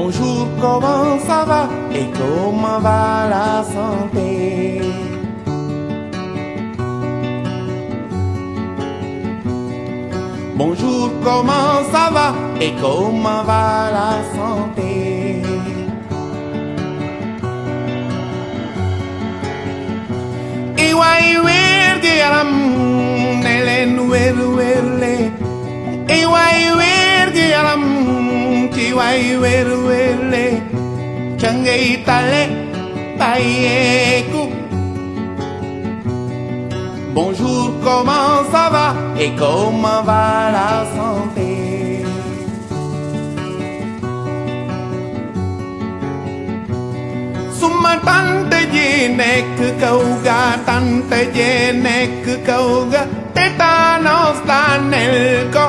Bonjour, comment ça va et comment va la santé? Bonjour, comment ça va et comment va la santé? Iwai wergi yaram nelen werle. Iwai wergi yaram kiwai werle. Changay tale payeku. Bonjour, comment ça va et comment va la santé? Suma tante ji nekk kaw ga tante ji nekk kaw ga tétanos daaneel ko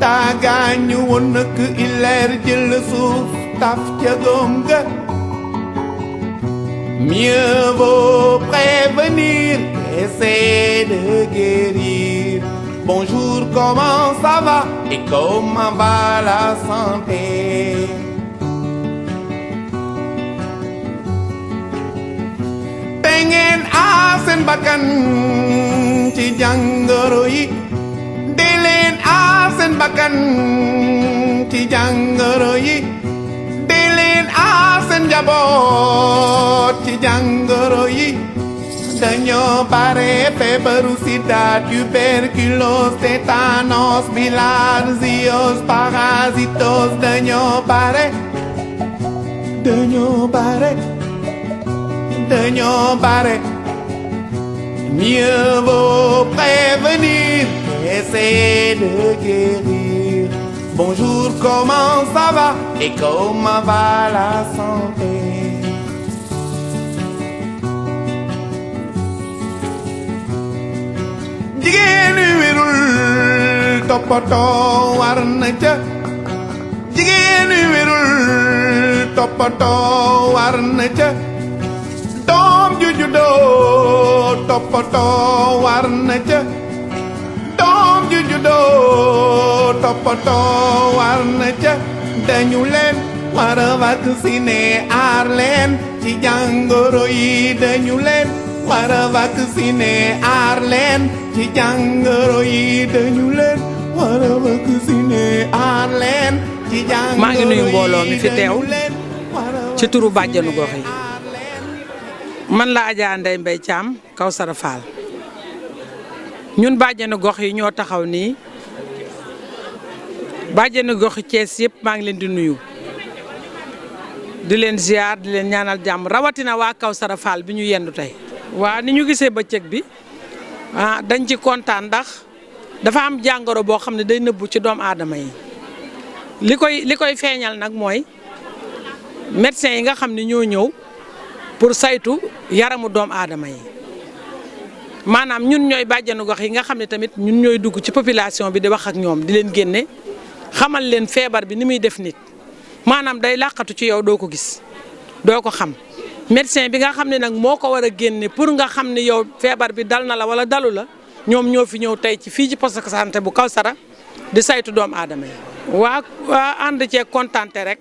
daa gaañu woon nak ileer jël suuf taf ca góom ga. Mieux vaut prévenir qu'essayer de guérir. Bonjour, comment ça va et comment va la santé? Pengen asen bakkan ci jàngoro yi. Deleen asen bakkan ci jàngoro yi. Deleen asen njaboot ci jàngoro yi. Dañoo bare feebaru sida, tuberculose, tétanos, bilharziose, parasitos. Dañoo bare. Mieux vaut prévenir qu'essayer de guérir. Bonjour, comment ça va et comment va la santé? Jigéen wi wérul toppatoo war na ca. Jigéen wi wérul toppatoo war na ca. Doom ju juddoo toppatoo war na ca. Doom ju juddoo toppatoo war na ca. Dañu leen war a vacciner aar leen ci jàngoro yi. Dañu leen war a vacciner aar leen ci jàngoro yi. Dañu leen war a vacciner aar leen ci jàngoro yi. maa ngi nuyu mbooloo mi fi teew ci turu bàjjenu gox yi. man la Adja Ndeye Mbaye Thiam Kawsara Fall. ñun bàjjenu gox yi ñoo taxaw nii. bàjjenu gox yi Thiès yëpp maa ngi leen di nuyu. di leen ziar di leen ñaanal jàmm rawatina waa Kawsara Fall bi ñu yendu tey. waa ni ñu gisee bëccëg bi dañ ci kontaan ndax dafa am jàngoro boo xam ne day nëbbu ci doomu aadama yi. li koy feeñal nag mooy médecin yi nga xam ne ñoo ñëw pour saytu yaramu doomu aadama yi. maanaam ñun ñooy bàjjenu gox yi nga xam ne tamit ñun ñooy dugg ci population bi di wax ak ñoom di leen génne xamal leen feebar bi ni muy def nit. maanaam day làqatu ci yow doo ko gis doo ko xam médecin bi nga xam ne nag moo ko war a génne pour nga xam ne yow feebar bi dal na la wala dalu la ñoom ñoo fi ñëw tey ci fii ci poste de santé bu Kawsara di saytu doomu aadama yi. waa ànd cee kontaante rek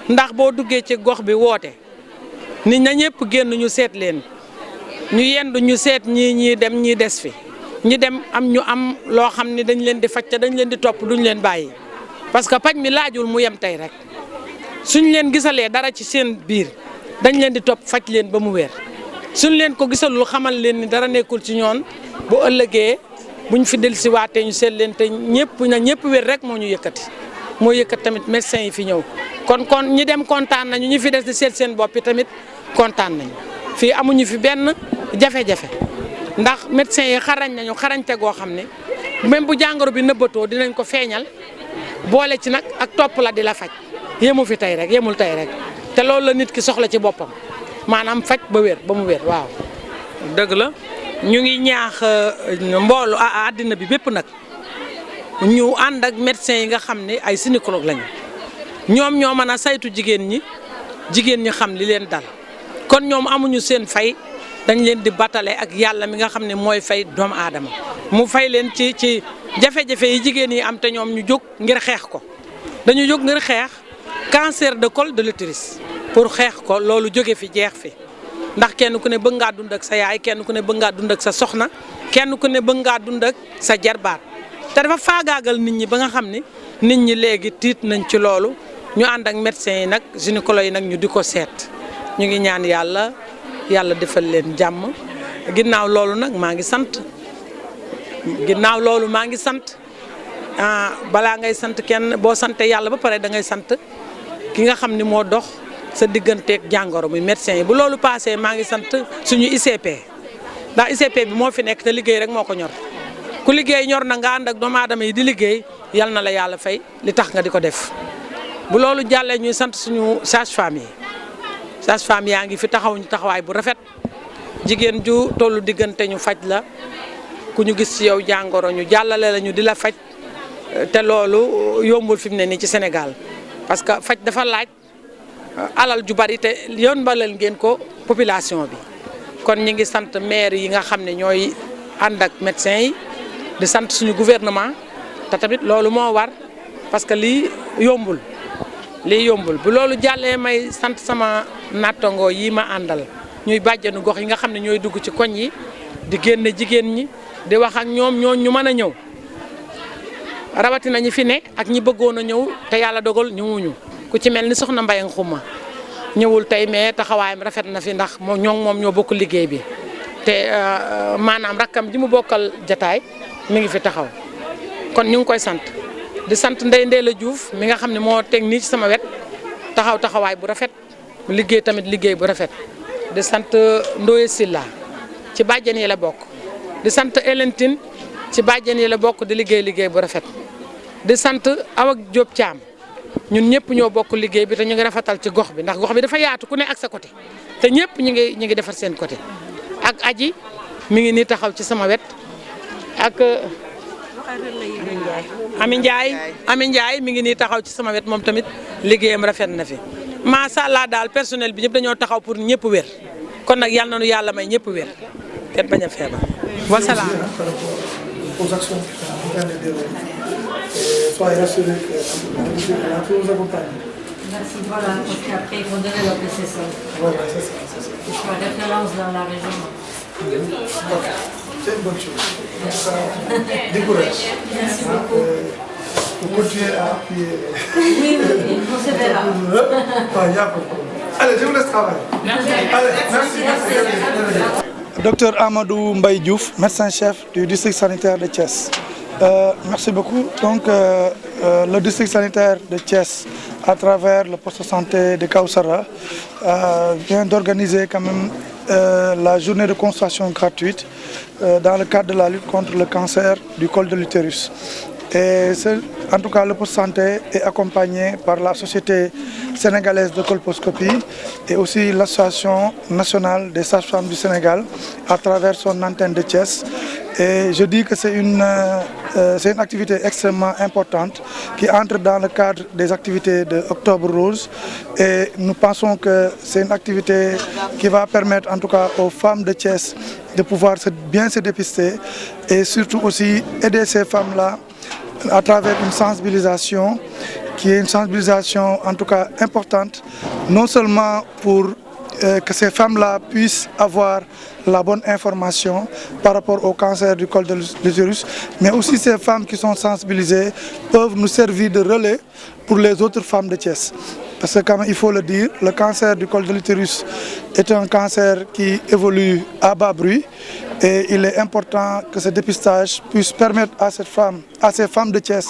ndax boo duggee ci gox bi woote nit ña ñëpp génn ñu seet leen ñu yendu ñu seet ñii dem ñii des fi ñi dem am ñu am loo xam ne dañ leen di faj te dañ leen di topp duñ leen bàyyi parce que paj mi laajul mu yem tey rek. suñ leen gisalee dara ci seen biir dañ leen di topp faj leen ba mu wér suñ leen ko gisalul xamal leen ni dara nekkul ci ñoon bu ëllëgee buñ fi del si waatee ñu seet leen te ñëpp wér rek moo ñu yëkkati moo yëkkat tamit médecin yi fi ñëw kon ñi dem kontaan nañu ñi fi des di seet seen bopp tamit kontaan nañu fii amuñu fi benn jafe-jafe ndax médecin yi xarañ nañu xarañte goo xam ne même bu jàngoro bi nëbbatoo dinañ ko feeñal boole ci nag ak topp la di la faj yemul tey rek te loolu la nit ki soxla ci boppam maanaam faj ba mu wér waaw. dëgg la ñu ngi ñaax mboolu àddina bi bépp nag ñu ànd ak médecin yi nga xam ne ay gynécologue lañu ñoom ñoo mën a saytu jigéen ñi xam li leen dal kon ñoom amuñu seen fay dañ leen di batale ak yàlla mi nga xam ne mooy fay doomu aadama mu fay leen ci jafe-jafe yi jigéen yi am te ñoom ñu jóg ngir xeex ko dañu jóg ngir xeex cancer de col de l'utérus pour xeex ko loolu jóge fi jeex fi ndax kenn ku ne bëgg ngaa dund ak sa yaay kenn ku ne bëgg ngaa dund ak sa soxna kenn ku ne bëgg ngaa dund ak sa jarbaat te dafa faagaagal nit ñi ba nga xam ni nit ñi léegi tiit nañ ci loolu ñu ànd ak médecins yi nag gynécologue yi nag ñu di ko seet ñu ngi ñaan yàlla defal leen jàmm ginnaaw loolu nag maa ngi sant balaa ngay sant kenn boo sante yàlla ba pare da ngay sant ki nga xam ni moo dox sa digganteeg jàngoro muy médecin yi bu loolu passé maa ngi sant suñu ICP ndax ICP bi moo fi nekk te liggéey rek moo ko ñor ku liggéey ñor na nga ànd ak doomu aadama yi di liggéey yal na la yàlla fay li tax nga di ko def bu loolu jàllee ñuy sant suñu sage-femme yaa ngi fi taxaw ñu taxawaay bu rafet jigéen ju tollu diggante ñu faj la ku ñu gis ci yow jàngoro ñu jàllale la ñu di la faj te loolu yombul fi mu ne nii ci Sénégal parce que faj dafa laaj alal ju bari te yombalal ngeen ko population bi kon ñi ngi sant maire yi nga xam ne ñooy ànd ak médecins yi di sant suñu gouvernement te tamit loolu moo war parce que lii yombul bu loolu jàllee may sant sama nattangoo yi ma àndal ñuy bàjjanu gox yi nga xam ne ñooy dugg ci koñ yi di génne jigéen ñi di wax ak ñoom ñu mën a ñëw rawatina ñi fi ne ak ñi bëggoon a ñëw te yàlla dogal ñëwuñu ku ci mel ni soxna Mbayang Xuma ñëwul tey mais taxawaayam rafet na fi ndax moom ñoo bokk liggéey bi te maanaam rakkam ji mu bokkal jataay mi ngi fi taxaw kon ñu ngi koy sant di sant Ndeye la Diouf mi nga xam ne moo teg nii ci sama wet taxawaay bu rafet mu liggéey tamit liggéey bu rafet di sant Ndoye Silla ci bàjjen yi la bokk di sant Elentine ci bàjjen yi la bokk di liggéey bu rafet di sant Awa Diop Thiam ñun ñëpp ñoo bokk liggéey bi te ñu ngi rafetal ci gox bi ndax gox bi dafa yaatu ku ne ak sa côté te ñëpp ñu ngi defar seen côté ak aji mi ngi nii taxaw ci sama wet ak Ami Ndiaye mi ngi nii taxaw ci sama wet moom tamit liggéeyam rafet na fi macha allah daal personnel bi ñëpp dañoo taxaw pour ñëpp wér kon nag yàlla na nu yàlla may ñëpp wér kenn bañ a feebar wasalaam. Aux actions qui sont en train de dérouler. Soyez rassurés que nous accompagne. Merci, voilà, parce qu'après ils vont donner leur PCC. Voilà, c'est ça. Ils sont en référence dans la région. Ok, c'est une bonne chose. Ça décourage. Merci beaucoup. Vous continuez à appuyer. Oui, on se verra. Il y a beaucoup. Allez, je vous laisse travailler. Allez, merci. Docteur Amadou Mbaye Diouf, médecin-chef du district sanitaire de Thiès. Merci beaucoup. Donc, le district sanitaire de Thiès, à travers le poste de santé de Kawsara, vient d'organiser quand même la journée de consultation gratuite dans le cadre de la lutte contre le cancer du col de l'utérus. Et en tout cas, le poste de santé est accompagné par la Société sénégalaise de colposcopie et aussi l'Association nationale des sages-femmes du Sénégal à travers son antenne de Thiès. Et je dis que c'est une activité extrêmement importante qui entre dans le cadre des activités de Octobre Rose. Et nous pensons que c'est une activité qui va permettre en tout cas aux femmes de Thiès de pouvoir bien se dépister et surtout aussi aider ces femmes-là à travers une sensibilisation qui est une sensibilisation en tout cas importante, non seulement pour que ces femmes-là puissent avoir la bonne information par rapport au cancer du col de l'utérus, mais aussi ces femmes qui sont sensibilisées peuvent nous servir de relais pour les autres femmes de Thiès. Parce que comme il faut le dire, le cancer du col de l'utérus est un cancer qui évolue à bas bruit et il est important que ce dépistage puisse permettre à ces femmes de Thiès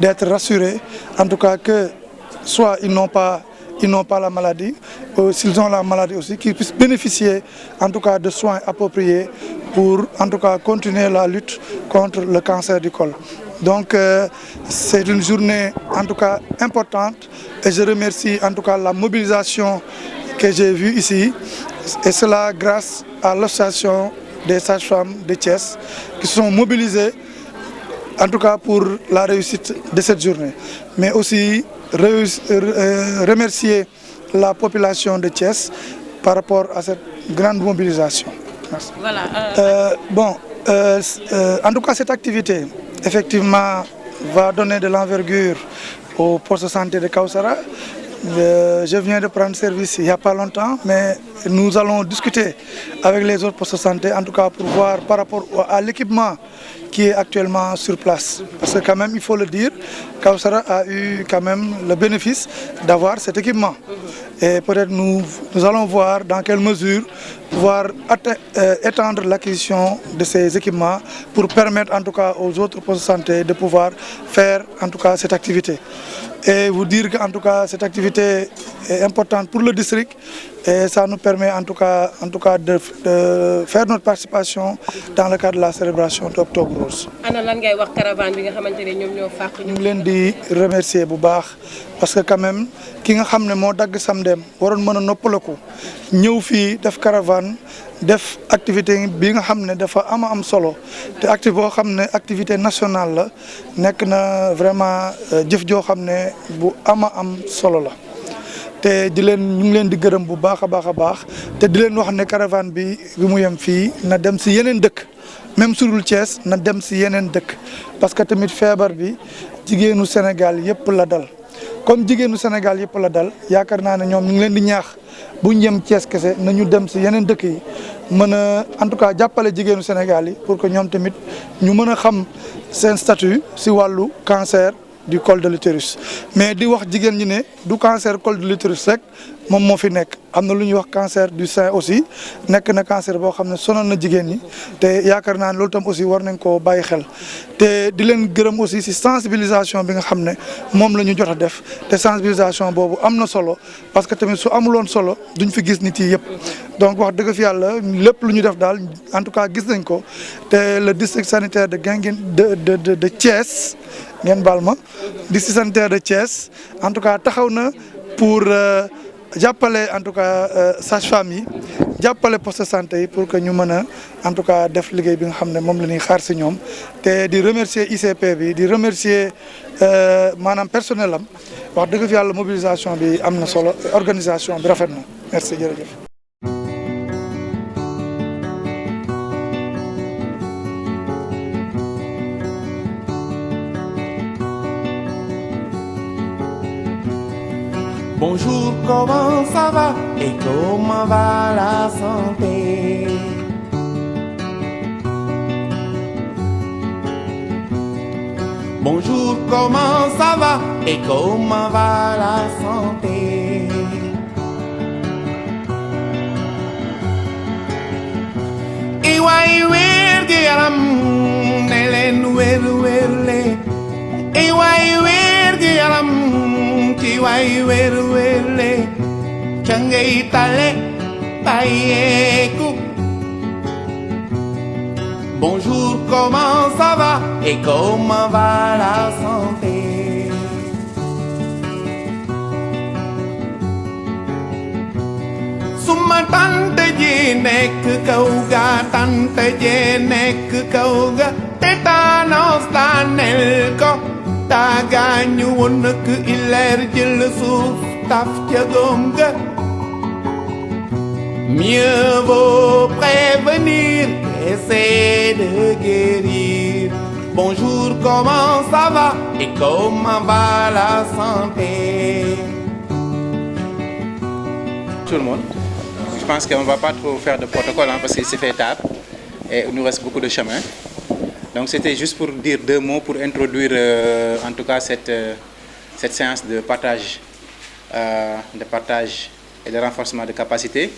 d'être rassurées, en tout cas que soit ils n'ont pas la maladie, s'ils ont la maladie aussi, qu'ils puissent bénéficier en tout cas de soins appropriés pour en tout cas continuer la lutte contre le cancer du col. Donc c'est une journée en tout cas importante et je remercie en tout cas la mobilisation que j'ai vue ici et cela grâce à l'association des sages-femmes de Thiès qui se sont mobilisées en tout cas pour la réussite de cette journée. Mais aussi remercier la population de Thiès par rapport à cette grande mobilisation. Merci. Voilà. En tout cas cette activité effectivement va donner de l'envergure au poste de santé de Kawsara, Je viens de prendre service il n'y a pas longtemps, mais nous allons discuter avec les autres postes de santé, en tout cas pour voir par rapport à l'équipement qui est actuellement sur place. Parce que quand même, il faut le dire, Kawsara a eu quand même le bénéfice d'avoir cet équipement. Et peut-être nous allons voir dans quelle mesure pouvoir étendre l'acquisition de ces équipements pour permettre en tout cas aux autres postes de santé de pouvoir faire en tout cas cette activité. Et vous dire qu'en tout cas cette activité est importante pour le district et ça nous permet en tout cas de faire notre participation dans le cadre de la célébration d'Octobre Rose. ana lan ngay wax caravane bi nga xamante ne ñoom ñoo fàq ñu ngi leen di remercier bu baax parce que quand même ki nga xam ne moo dagg samedem waroon mën a noppaleku ñëw fii def caravane def activité bi nga xam ne dafa am solo te activité boo xam ne activité nationale la nekk na vraiment jëf joo xam ne bu am solo la te di leen ñu ngi leen di gërëm bu baax a baax te di leen wax ne caravane bi mu yem fii na dem si yeneen dëkk même surul Thiès na dem si yeneen dëkk parce que tamit feebar bi jigéenu Sénégal yëpp la dal comme jigéenu Sénégal yëpp la dal yaakaar naa ne ñoom ñu ngi leen di ñaax bu ñu yem Thiès kese nañu dem si yeneen dëkk yi mën a en tout cas jàppale jigéenu Sénégal yi pour que ñoom tamit ñu mën a xam seen statut si wàllu cancer du col de l'utérus mais di wax jigéen ñi ne du cancer col de l'utérus rek moom moo fi nekk am na lu ñuy wax cancer du sein aussi nekk na cancer boo xam ne sonal na jigéen ñi te yaakaar naa ne loolu tam aussi war nañ koo bàyyi xel te di leen gërëm aussi ci sensibilisation bi nga xam ne moom la ñu jot a def te sensibilisation boobu am na solo parce que tamit su amuloon solo duñ fi gis nit yi yëpp donc wax dëgg fi yàlla lépp lu ñu def daal en tout cas gis nañ ko te le district sanitaire de Guinguinéo de Thiès ngeen baal ma district sanitaire de Thiès en tout cas taxaw na pour jàppale en tout cas sage-femme yi jàppale poste de santé yi pour que ñu mën a en tout cas def liggéey bi nga xam ne moom la ñuy xaar si ñoom te di remercier ICP bi di remercier maanaam personnel am wax dëgg fi yàlla mobilisation bi am na solo organisation bi rafet na merci jërëjëf. Bonjour, comment ça va et comment va la santé? Bonjour, comment ça va et comment va la santé? Iwai wergi yaram ne leen werle. Iwai wergi yaram ci way werle. Changay tale payeku. Bonjour, comment ça va et comment va la santé? Suma tante ji nekk kaw ga tante ji nekk kaw ga tétanos daaneel ko taagaañu woon nak ileer jël suuf taf ca góom ga. Mieux vaut prévenir qu'essayer de guérir. Bonjour, comment ça va et comment va la santé? Tout le monde. Je pense qu'on ne va pas trop faire de protocole parce qu'il s'est fait tard et il nous reste beaucoup de chemin. Donc c'était juste pour dire deux mots pour introduire en tout cas cette séance de partage et de renforcement de capacité.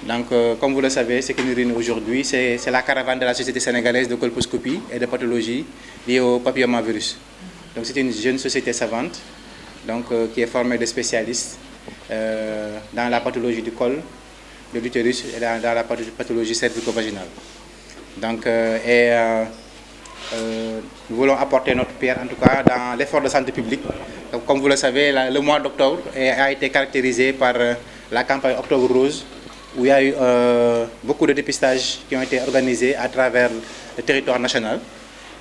Donc comme vous le savez, ce qui nous réunit aujourd'hui, c'est la caravane de la Société sénégalaise de colposcopie et de pathologie liée au papillomavirus. Donc c'est une jeune société savante donc, qui est formée de spécialistes dans la pathologie du col, de l'utérus et dans la pathologie cervico-vaginale. Donc, nous voulons apporter notre pierre, en tout cas, dans l'effort de santé publique. Donc, comme vous le savez, le mois d'octobre a été caractérisé par la campagne Octobre Rose, où il y a eu beaucoup de dépistages qui ont été organisés à travers le territoire national.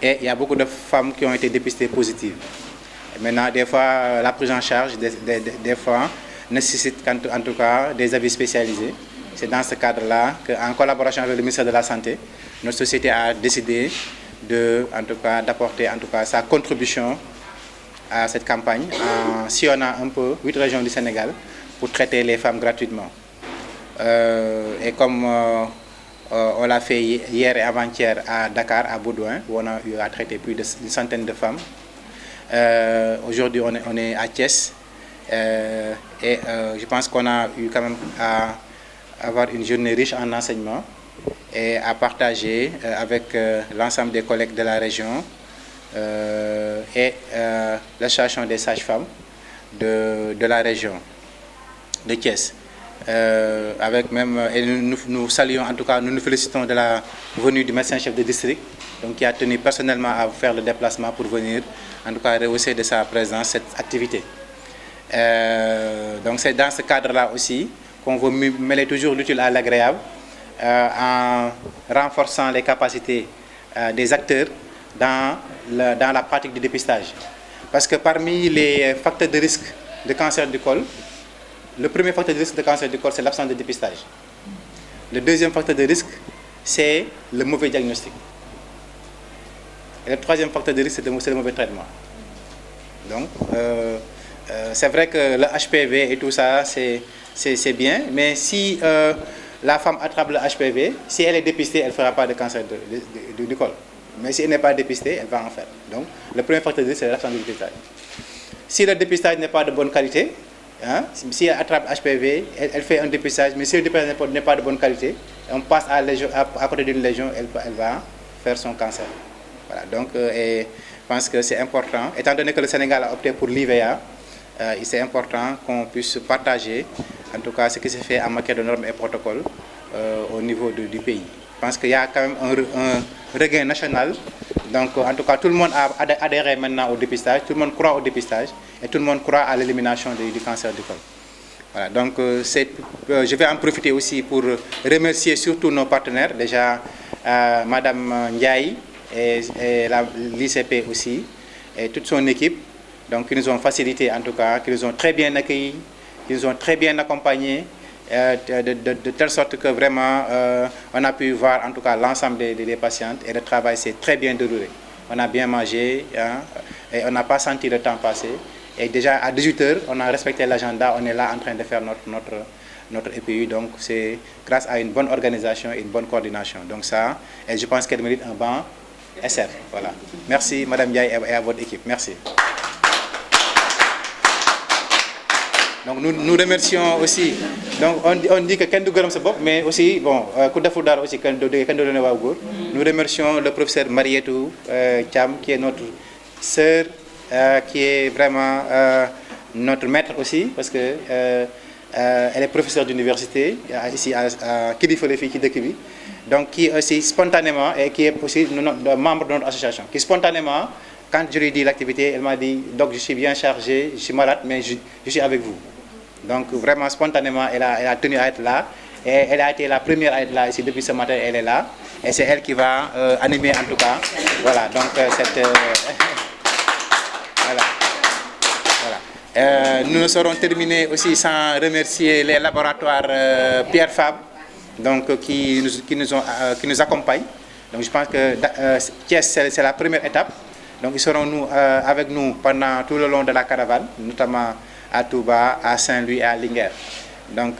Et il y a beaucoup de femmes qui ont été dépistées positives. Et maintenant, des fois, la prise en charge, des fois, nécessite en tout cas des avis spécialisés. C'est dans ce cadre-là qu'en collaboration avec le ministère de la Santé, notre société a décidé d'apporter en tout cas sa contribution à cette campagne en sillonnant un peu 8 régions du Sénégal pour traiter les femmes gratuitement. Et comme on l'a fait hier et avant-hier à Dakar, à Baudouin, où on a eu à traiter plus d'une centaine de femmes. Aujourd'hui, on est à Thiès. Et je pense qu'on a eu quand même à avoir une journée riche en enseignement et à partager avec l'ensemble des collègues de la région et l'association des sages-femmes de la région de Thiès. Avec même, et nous saluons, en tout cas, nous nous félicitons de la venue du médecin-chef de district, donc qui a tenu personnellement à faire le déplacement pour venir, en tout cas, rehausser de sa présence cette activité. Donc c'est dans ce cadre-là aussi qu'on veut mêler toujours l'utile à l'agréable en renforçant les capacités des acteurs dans la pratique du dépistage. Parce que parmi les facteurs de risque de cancer du col, le premier facteur de risque de cancer du col, c'est l'absence de dépistage. Le deuxième facteur de risque, c'est le mauvais diagnostic. Et le troisième facteur de risque, c'est le mauvais traitement. Donc, c'est vrai que le HPV et tout ça, c'est bien, mais si la femme attrape le HPV, si elle est dépistée, elle ne fera pas de cancer du col. Mais si elle n'est pas dépistée, elle va en faire. Donc, le premier facteur de risque, c'est l'absence de dépistage. Si le dépistage n'est pas de bonne qualité, hein, si elle attrape HPV, elle fait un dépistage, mais si le dépistage n'est pas de bonne qualité, on passe à côté d'une lésion, elle va faire son cancer. Voilà, donc, et je pense que c'est important, étant donné que le Sénégal a opté pour l'IVA, c'est important qu'on puisse partager, en tout cas, ce qui se fait en matière de normes et protocoles au niveau du pays. Je pense qu'il y a quand même un regain national. Donc, en tout cas, tout le monde a adhéré maintenant au dépistage, tout le monde croit au dépistage et tout le monde croit à l'élimination du cancer du col. Voilà, donc, je vais en profiter aussi pour remercier surtout nos partenaires, déjà Madame Ndiaye et l'ICP aussi, et toute son équipe, donc, qui nous ont facilité, en tout cas, qui nous ont très bien accueillis, qui nous ont très bien accompagnés, de telle sorte que vraiment on a pu voir en tout cas l'ensemble des patientes et le travail s'est très bien déroulé. On a bien mangé, hein, et on n'a pas senti le temps passer. Et déjà à 18h, on a respecté l'agenda, on est là en train de faire notre EPU. Donc c'est grâce à une bonne organisation et une bonne coordination. Donc ça, et je pense qu'elle mérite un bon SR. Voilà. Merci Madame Ndiaye et à votre équipe. Merci. Donc nous remercions aussi, donc on dit que Ken Dougaram se bop, mais aussi, bon, Koudafoudar aussi, nous remercions le professeur Marietou Thiam, qui est notre sœur, qui est vraiment notre maître aussi, parce que elle est professeure d'université, ici à Kidifole Fiki de Kibi, donc qui aussi spontanément, et qui est aussi membre de notre association, qui spontanément, quand je lui ai dit l'activité, elle m'a dit, donc je suis bien chargé, je suis malade, mais je suis avec vous. Donc vraiment spontanément, elle a tenu à être là. Et elle a été la première à être là ici depuis ce matin, elle est là. Et c'est elle qui va animer en tout cas. Voilà, donc cette... voilà. Nous ne serons terminés aussi sans remercier les laboratoires Pierre Fabre, donc, qui nous accompagnent. Donc je pense que Thiès, c'est la première étape. Donc ils seront avec nous pendant tout le long de la caravane, notamment à Touba, à Saint-Louis et à Linguère. Donc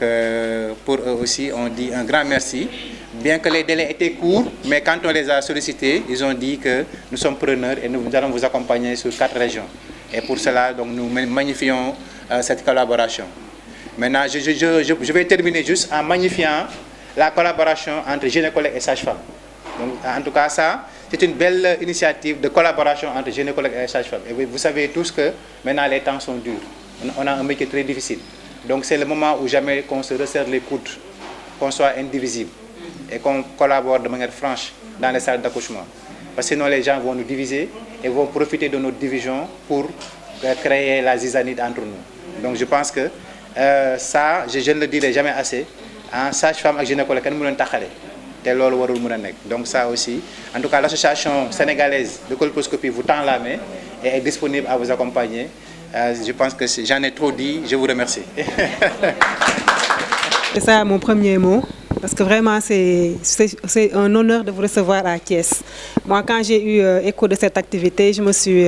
pour eux aussi, on dit un grand merci. Bien que les délais étaient courts, mais quand on les a sollicités, ils ont dit que nous sommes preneurs et nous allons vous accompagner sur 4 régions. Et pour cela, donc, nous magnifions cette collaboration. Maintenant, je vais terminer juste en magnifiant la collaboration entre gynécologues et sages-femmes. Donc, en tout cas, ça, c'est une belle initiative de collaboration entre gynécologues et sages-femmes. Et vous savez tous que maintenant les temps sont durs. On a un métier très difficile. Donc c'est le moment où jamais qu'on se resserre les coudes, qu'on soit indivisible et qu'on collabore de manière franche dans les salles d'accouchement. Parce que sinon les gens vont nous diviser et vont profiter de notre division pour créer la zizanite entre nous. Donc je pense que ça, je ne le dirai jamais assez, hein, sage-femme et gynécologue, nous ne donc ça aussi, en tout cas l'association sénégalaise de colposcopie vous tend la main et est disponible à vous accompagner. Je pense que j'en ai trop dit, je vous remercie. C'est ça mon premier mot, parce que vraiment c'est un honneur de vous recevoir à Thiès. Moi quand j'ai eu écho de cette activité, je me suis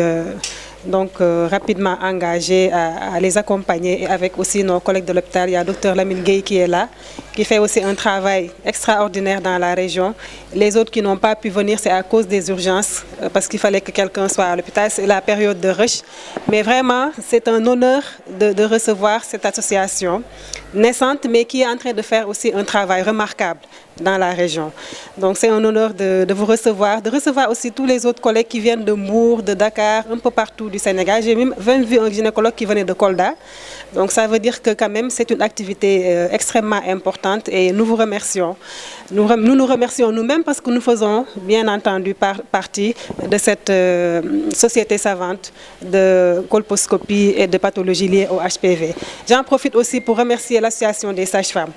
donc rapidement engagé à les accompagner et avec aussi nos collègues de l'hôpital. Il y a Dr Lamine Gueye qui est là, qui fait aussi un travail extraordinaire dans la région. Les autres qui n'ont pas pu venir, c'est à cause des urgences, parce qu'il fallait que quelqu'un soit à l'hôpital. C'est la période de rush. Mais vraiment, c'est un honneur de recevoir cette association naissante, mais qui est en train de faire aussi un travail remarquable dans la région. Donc c'est un honneur de vous recevoir, de recevoir aussi tous les autres collègues qui viennent de Mbour, de Dakar, un peu partout du Sénégal. J'ai même vu un gynécologue qui venait de Kolda. Donc ça veut dire que quand même c'est une activité extrêmement importante et nous vous remercions. Nous nous remercions nous-mêmes parce que nous faisons bien entendu partie de cette société savante de colposcopie et de pathologies liées au HPV. J'en profite aussi pour remercier l'association des sages-femmes.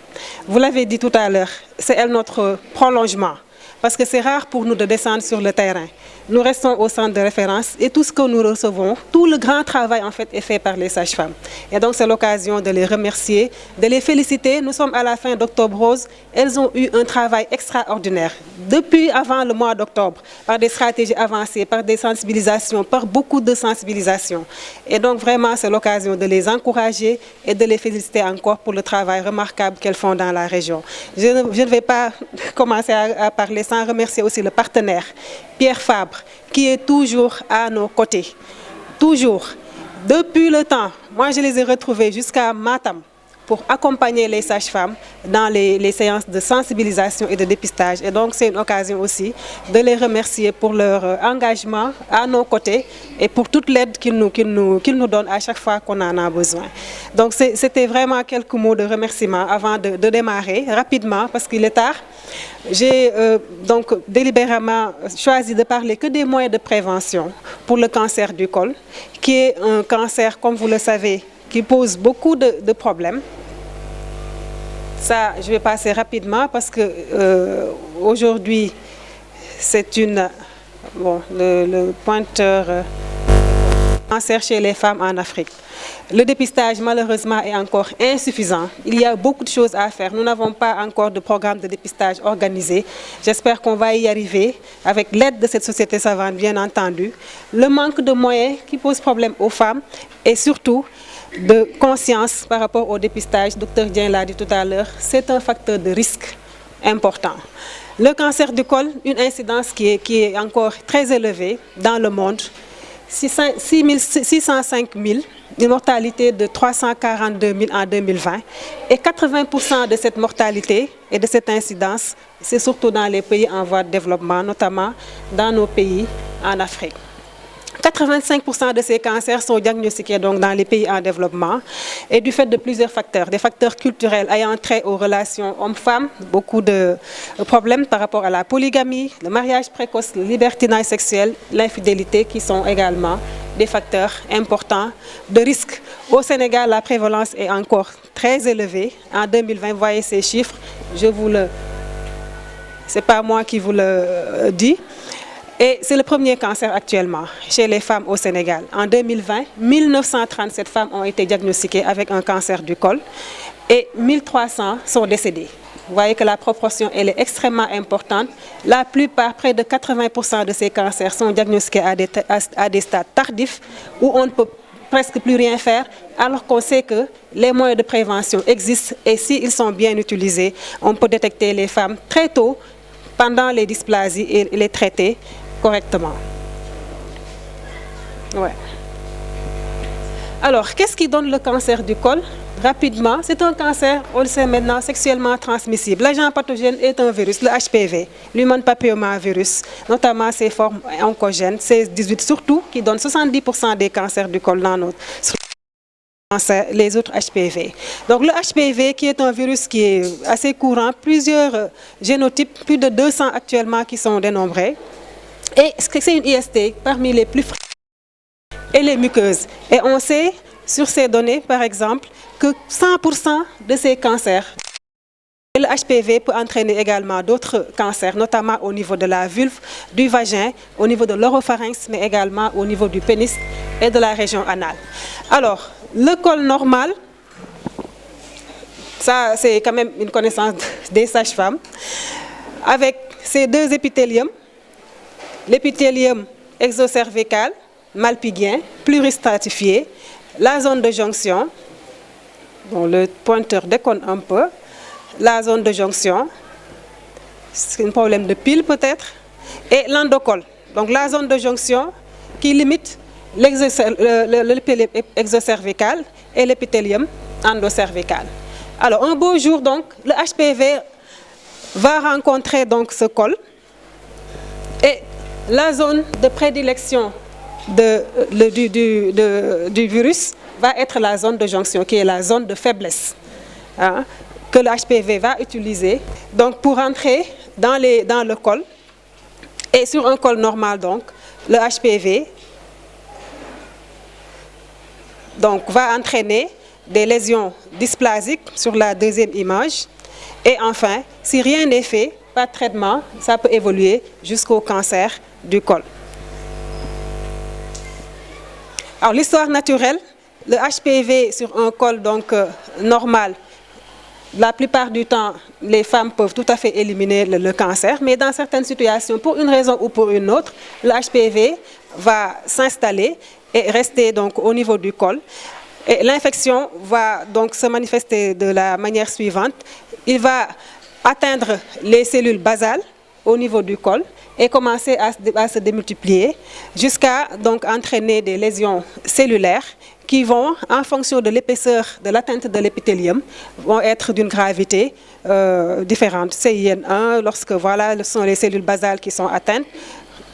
Vous l'avez dit tout à l'heure, c'est elle notre prolongement. Parce que c'est rare pour nous de descendre sur le terrain. Nous restons au centre de référence et tout ce que nous recevons, tout le grand travail en fait est fait par les sages-femmes. Et donc c'est l'occasion de les remercier, de les féliciter. Nous sommes à la fin d'Octobre Rose. Elles ont eu un travail extraordinaire. Depuis avant le mois d'octobre, par des stratégies avancées, par des sensibilisations, par beaucoup de sensibilisation. Et donc vraiment c'est l'occasion de les encourager et de les féliciter encore pour le travail remarquable qu'elles font dans la région. Je ne vais pas commencer à parler sans remercier aussi le partenaire, Pierre Fabre, qui est toujours à nos côtés. Toujours. Depuis le temps, moi je les ai retrouvés jusqu'à Matam pour accompagner les sages-femmes dans les séances de sensibilisation et de dépistage. Et donc c'est une occasion aussi de les remercier pour leur engagement à nos côtés et pour toute l'aide qu'ils nous donnent à chaque fois qu'on en a besoin. Donc c'était vraiment quelques mots de remerciement avant de démarrer rapidement parce qu'il est tard. J'ai donc délibérément choisi de parler que des moyens de prévention pour le cancer du col, qui est un cancer, comme vous le savez, qui pose beaucoup de problèmes. Ça, je vais passer rapidement parce que aujourd'hui, c'est le pointeur cancer chez les femmes en Afrique. Le dépistage, malheureusement, est encore insuffisant. Il y a beaucoup de choses à faire. Nous n'avons pas encore de programme de dépistage organisé. J'espère qu'on va y arriver avec l'aide de cette société savante, bien entendu. Le manque de moyens qui pose problème aux femmes et surtout de conscience par rapport au dépistage. Dr Dien l'a dit tout à l'heure, c'est un facteur de risque important. Le cancer du col, une incidence qui est encore très élevée dans le monde. 605 000, une mortalité de 342 000 en 2020. Et 80% de cette mortalité et de cette incidence, c'est surtout dans les pays en voie de développement, notamment dans nos pays en Afrique. 85% de ces cancers sont diagnostiqués donc dans les pays en développement et du fait de plusieurs facteurs, des facteurs culturels ayant trait aux relations hommes-femmes, beaucoup de problèmes par rapport à la polygamie, le mariage précoce, le libertinage sexuel, l'infidélité qui sont également des facteurs importants de risque. Au Sénégal, la prévalence est encore très élevée. En 2020, vous voyez ces chiffres, c'est pas moi qui vous le dis. Et c'est le premier cancer actuellement chez les femmes au Sénégal. En 2020, 1937 femmes ont été diagnostiquées avec un cancer du col et 1300 sont décédées. Vous voyez que la proportion elle est extrêmement importante. La plupart, près de 80% de ces cancers sont diagnostiqués à des stades tardifs où on ne peut presque plus rien faire, alors qu'on sait que les moyens de prévention existent et s'ils sont bien utilisés, on peut détecter les femmes très tôt pendant les dysplasies et les traiter correctement. Ouais. Alors, qu'est-ce qui donne le cancer du col? Rapidement, c'est un cancer, on le sait maintenant, sexuellement transmissible. L'agent pathogène est un virus, le HPV, l'human papillomavirus, notamment ses formes oncogènes, 16-18 surtout, qui donnent 70% des cancers du col dans notre les autres HPV. Donc le HPV qui est un virus qui est assez courant, plusieurs génotypes, plus de 200 actuellement qui sont dénombrés. Et c'est une IST parmi les plus fréquentes et les muqueuses. Et on sait sur ces données, par exemple, que 100% de ces cancers, le HPV peut entraîner également d'autres cancers, notamment au niveau de la vulve, du vagin, au niveau de l'oropharynx, mais également au niveau du pénis et de la région anale. Alors, le col normal, ça c'est quand même une connaissance des sages-femmes, avec ces deux épithéliums, l'épithélium exocervical malpighiens, pluristratifiés, la zone de jonction, bon, le pointeur déconne un peu, la zone de jonction, c'est un problème de pile peut-être, et l'endocole. Donc la zone de jonction qui limite l'épithélium exocervical et l'épithélium endocervical. Alors un beau jour, donc, le HPV va rencontrer donc ce col et la zone de prédilection du virus va être la zone de jonction, qui est la zone de faiblesse, hein, que le HPV va utiliser donc, pour entrer dans le col. Et sur un col normal, donc, le HPV donc, va entraîner des lésions dysplasiques sur la deuxième image. Et enfin, si rien n'est fait, pas de traitement, ça peut évoluer jusqu'au cancer du col. Alors, l'histoire naturelle, le HPV sur un col donc, normal, la plupart du temps, les femmes peuvent tout à fait éliminer le cancer, mais dans certaines situations, pour une raison ou pour une autre, le HPV va s'installer et rester donc, au niveau du col. Et l'infection va donc se manifester de la manière suivante. Il va atteindre les cellules basales au niveau du col et commencer à se démultiplier jusqu'à donc entraîner des lésions cellulaires qui vont, en fonction de l'épaisseur de l'atteinte de l'épithélium, vont être d'une gravité différente. CIN1, lorsque voilà, ce sont les cellules basales qui sont atteintes.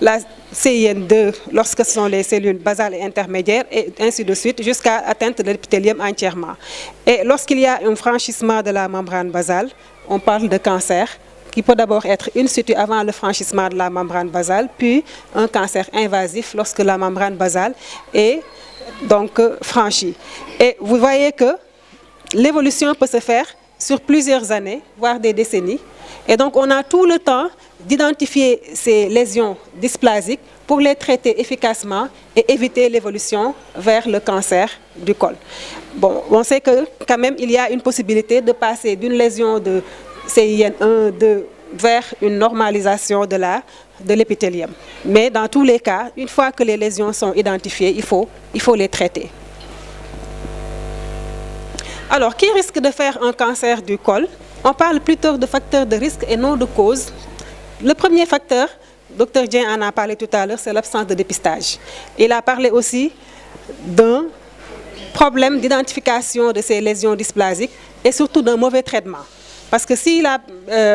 La CIN2, lorsque ce sont les cellules basales et intermédiaires, et ainsi de suite, jusqu'à atteinte de l'épithélium entièrement. Et lorsqu'il y a un franchissement de la membrane basale, on parle de cancer, qui peut d'abord être in situ avant le franchissement de la membrane basale, puis un cancer invasif lorsque la membrane basale est donc franchie. Et vous voyez que l'évolution peut se faire sur plusieurs années, voire des décennies. Et donc, on a tout le temps d'identifier ces lésions dysplasiques pour les traiter efficacement et éviter l'évolution vers le cancer du col. Bon, on sait que quand même, il y a une possibilité de passer d'une lésion de CIN1, 2 vers une normalisation de l'épithélium. Mais dans tous les cas, une fois que les lésions sont identifiées, il faut les traiter. Alors, qui risque de faire un cancer du col? On parle plutôt de facteurs de risque et non de cause. Le premier facteur, Dr Dien en a parlé tout à l'heure, c'est l'absence de dépistage. Il a parlé aussi d'un problème d'identification de ces lésions dysplasiques et surtout d'un mauvais traitement. Parce que si la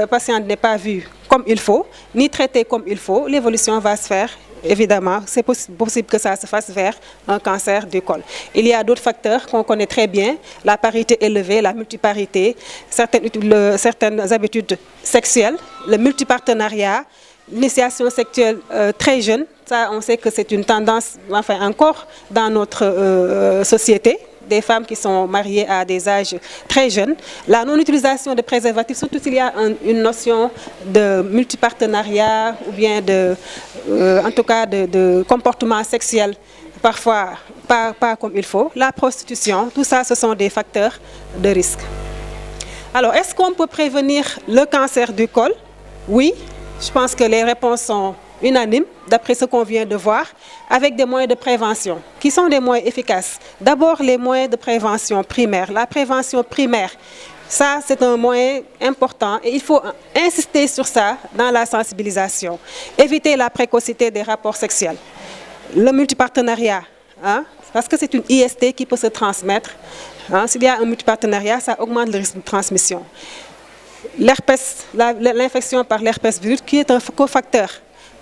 patiente n'est pas vue comme il faut, ni traitée comme il faut, l'évolution va se faire. Évidemment, c'est possible que ça se fasse vers un cancer du col. Il y a d'autres facteurs qu'on connaît très bien, la parité élevée, la multiparité, certaines habitudes sexuelles, le multipartenariat, l'initiation sexuelle très jeune. Ça, on sait que c'est une tendance, enfin encore dans notre société, des femmes qui sont mariées à des âges très jeunes. La non-utilisation de préservatifs, surtout s'il y a une notion de multipartenariat ou bien en tout cas de comportement sexuel, parfois pas comme il faut. La prostitution, tout ça, ce sont des facteurs de risque. Alors, est-ce qu'on peut prévenir le cancer du col? Oui, je pense que les réponses sont unanimes, d'après ce qu'on vient de voir, avec des moyens de prévention, qui sont des moyens efficaces. D'abord, les moyens de prévention primaire. La prévention primaire, ça, c'est un moyen important et il faut insister sur ça dans la sensibilisation. Éviter la précocité des rapports sexuels. Le multipartenariat, hein, parce que c'est une IST qui peut se transmettre. Hein, s'il y a un multipartenariat, ça augmente le risque de transmission. L'herpès, l'infection par l'herpès virus, qui est un cofacteur.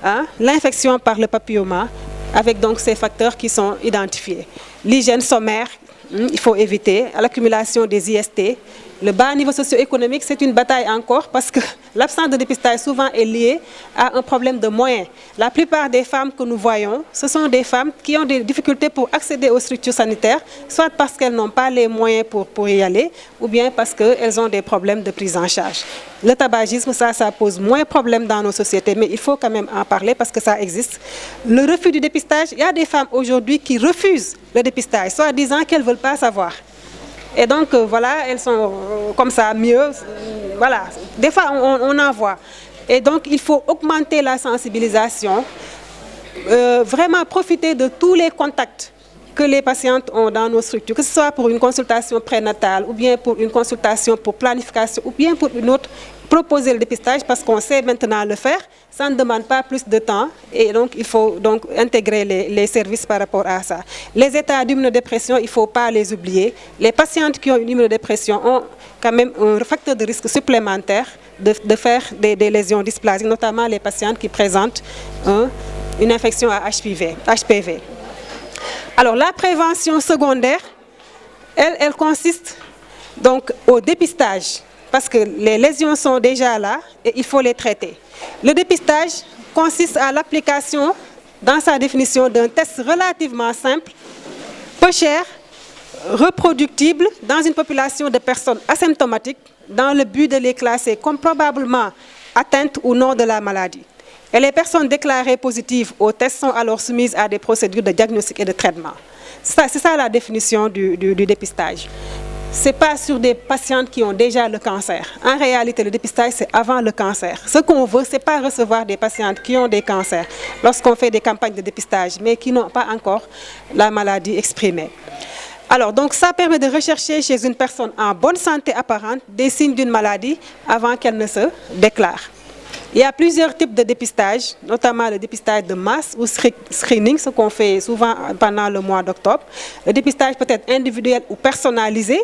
Hein, l'infection par le papilloma, avec donc ces facteurs qui sont identifiés. L'hygiène sommaire, il faut éviter, l'accumulation des IST. Le bas niveau socio-économique, c'est une bataille encore parce que l'absence de dépistage souvent est liée à un problème de moyens. La plupart des femmes que nous voyons, ce sont des femmes qui ont des difficultés pour accéder aux structures sanitaires, soit parce qu'elles n'ont pas les moyens pour y aller, ou bien parce qu'elles ont des problèmes de prise en charge. Le tabagisme, ça pose moins de problèmes dans nos sociétés, mais il faut quand même en parler parce que ça existe. Le refus du dépistage, il y a des femmes aujourd'hui qui refusent le dépistage, soit disant qu'elles ne veulent pas savoir. Et donc, voilà, elles sont comme ça, mieux. Voilà, des fois, on en voit. Et donc, il faut augmenter la sensibilisation vraiment profiter de tous les contacts que les patientes ont dans nos structures, que ce soit pour une consultation prénatale ou bien pour une consultation pour planification ou bien pour une autre, proposer le dépistage parce qu'on sait maintenant le faire, ça ne demande pas plus de temps et donc il faut donc intégrer les services par rapport à ça. Les états d'immunodépression, il ne faut pas les oublier. Les patientes qui ont une immunodépression ont quand même un facteur de risque supplémentaire de faire des lésions dysplasiques, notamment les patientes qui présentent une infection à HPV. Alors la prévention secondaire, elle consiste donc au dépistage parce que les lésions sont déjà là et il faut les traiter. Le dépistage consiste à l'application, dans sa définition, d'un test relativement simple, peu cher, reproductible dans une population de personnes asymptomatiques dans le but de les classer comme probablement atteintes ou non de la maladie. Et les personnes déclarées positives au test sont alors soumises à des procédures de diagnostic et de traitement. C'est ça la définition du dépistage. Ce n'est pas sur des patientes qui ont déjà le cancer. En réalité, le dépistage, c'est avant le cancer. Ce qu'on veut, ce n'est pas recevoir des patientes qui ont des cancers lorsqu'on fait des campagnes de dépistage, mais qui n'ont pas encore la maladie exprimée. Alors, donc, ça permet de rechercher chez une personne en bonne santé apparente des signes d'une maladie avant qu'elle ne se déclare. Il y a plusieurs types de dépistage, notamment le dépistage de masse ou screening, ce qu'on fait souvent pendant le mois d'octobre. Le dépistage peut être individuel ou personnalisé.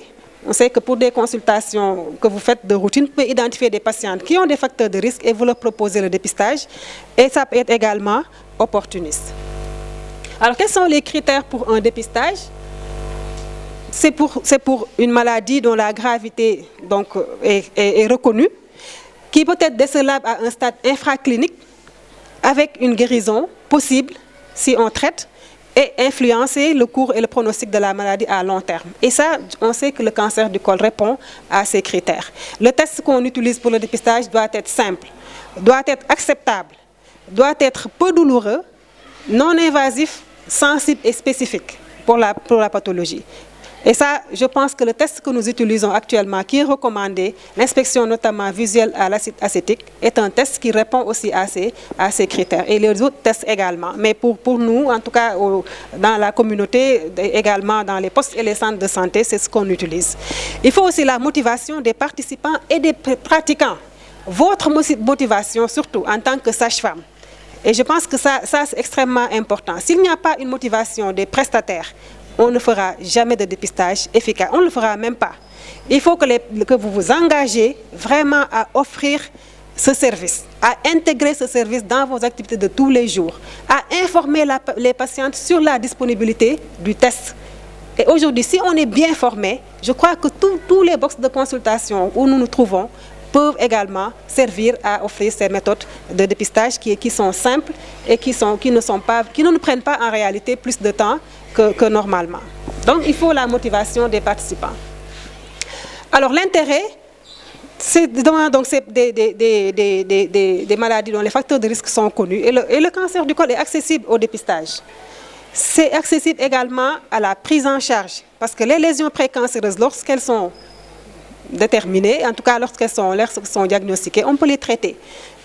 On sait que pour des consultations que vous faites de routine, vous pouvez identifier des patientes qui ont des facteurs de risque et vous leur proposez le dépistage. Et ça peut être également opportuniste. Alors, quels sont les critères pour un dépistage? C'est pour une maladie dont la gravité donc, est reconnue, qui peut être décelable à un stade infraclinique avec une guérison possible si on traite et influencer le cours et le pronostic de la maladie à long terme. Et ça, on sait que le cancer du col répond à ces critères. Le test qu'on utilise pour le dépistage doit être simple, doit être acceptable, doit être peu douloureux, non invasif, sensible et spécifique pour la pathologie. Et ça, je pense que le test que nous utilisons actuellement, qui est recommandé, l'inspection notamment visuelle à l'acide acétique, est un test qui répond aussi à ces critères. Et les autres tests également. Mais pour nous, en tout cas dans la communauté, également dans les postes et les centres de santé, c'est ce qu'on utilise. Il faut aussi la motivation des participants et des pratiquants. Votre motivation, surtout en tant que sage-femme. Et je pense que ça c'est extrêmement important. S'il n'y a pas une motivation des prestataires, on ne fera jamais de dépistage efficace. On ne le fera même pas. Il faut que vous vous engagez vraiment à offrir ce service, à intégrer ce service dans vos activités de tous les jours, à informer les patientes sur la disponibilité du test. Et aujourd'hui, si on est bien formé, je crois que tous les box de consultation où nous nous trouvons peuvent également servir à offrir ces méthodes de dépistage qui sont simples et qui ne nous prennent pas en réalité plus de temps que normalement. Donc, il faut la motivation des participants. Alors, l'intérêt, c'est des maladies dont les facteurs de risque sont connus. Et le cancer du col est accessible au dépistage. C'est accessible également à la prise en charge. Parce que les lésions précancéreuses, lorsqu'elles sont déterminées, en tout cas lorsqu'elles sont diagnostiquées, on peut les traiter.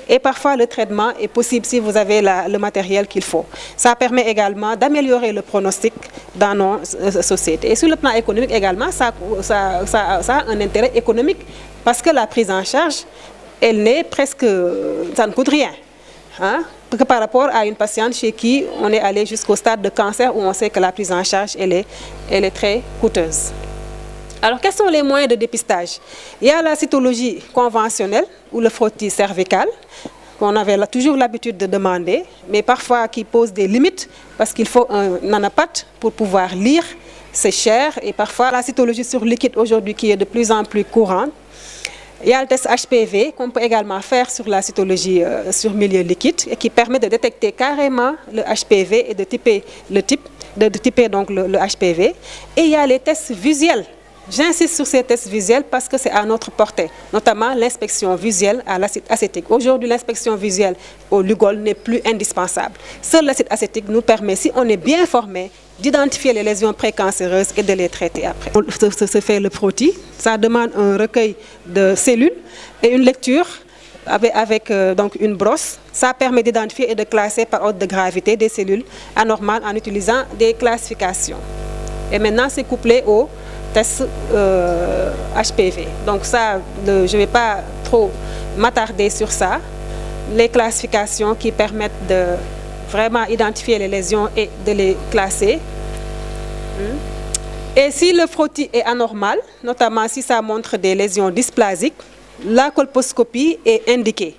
Et parfois, le traitement est possible si vous avez le matériel qu'il faut. Ça permet également d'améliorer le pronostic dans nos sociétés. Et sur le plan économique également, ça a un intérêt économique parce que la prise en charge, ça ne coûte rien. Hein? Par rapport à une patiente chez qui on est allé jusqu'au stade de cancer où on sait que la prise en charge, elle est très coûteuse. Alors, quels sont les moyens de dépistage? Il y a la cytologie conventionnelle ou le frottis cervical, qu'on avait toujours l'habitude de demander, mais parfois qui pose des limites parce qu'il faut un nanopathe pour pouvoir lire, c'est cher, et parfois la cytologie sur liquide aujourd'hui qui est de plus en plus courante. Il y a le test HPV qu'on peut également faire sur la cytologie sur milieu liquide et qui permet de détecter carrément le HPV et de typer donc le HPV. Et il y a les tests visuels. J'insiste sur ces tests visuels parce que c'est à notre portée, notamment l'inspection visuelle à l'acide acétique. Aujourd'hui, l'inspection visuelle au Lugol n'est plus indispensable. Seul l'acide acétique nous permet, si on est bien formé, d'identifier les lésions précancéreuses et de les traiter après. Se fait le frottis, ça demande un recueil de cellules et une lecture avec donc une brosse. Ça permet d'identifier et de classer par ordre de gravité des cellules anormales en utilisant des classifications. Et maintenant, c'est couplé au test HPV. Donc ça, je ne vais pas trop m'attarder sur ça. Les classifications qui permettent de vraiment identifier les lésions et de les classer. Et si le frottis est anormal, notamment si ça montre des lésions dysplasiques, la colposcopie est indiquée.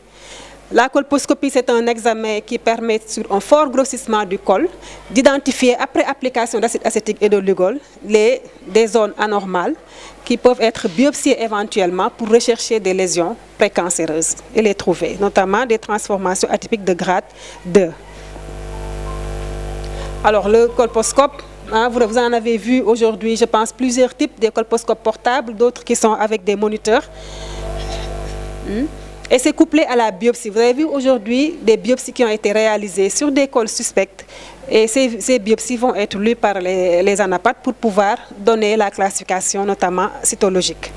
La colposcopie, c'est un examen qui permet, sur un fort grossissement du col, d'identifier, après application d'acide acétique et de Lugol, des zones anormales qui peuvent être biopsiées éventuellement pour rechercher des lésions précancéreuses et les trouver, notamment des transformations atypiques de grade 2. Alors, le colposcope, vous en avez vu aujourd'hui, je pense, plusieurs types, des colposcopes portables, d'autres qui sont avec des moniteurs. Et c'est couplé à la biopsie. Vous avez vu aujourd'hui des biopsies qui ont été réalisées sur des cols suspects. Et ces biopsies vont être lues par les anapathes pour pouvoir donner la classification, notamment histologique.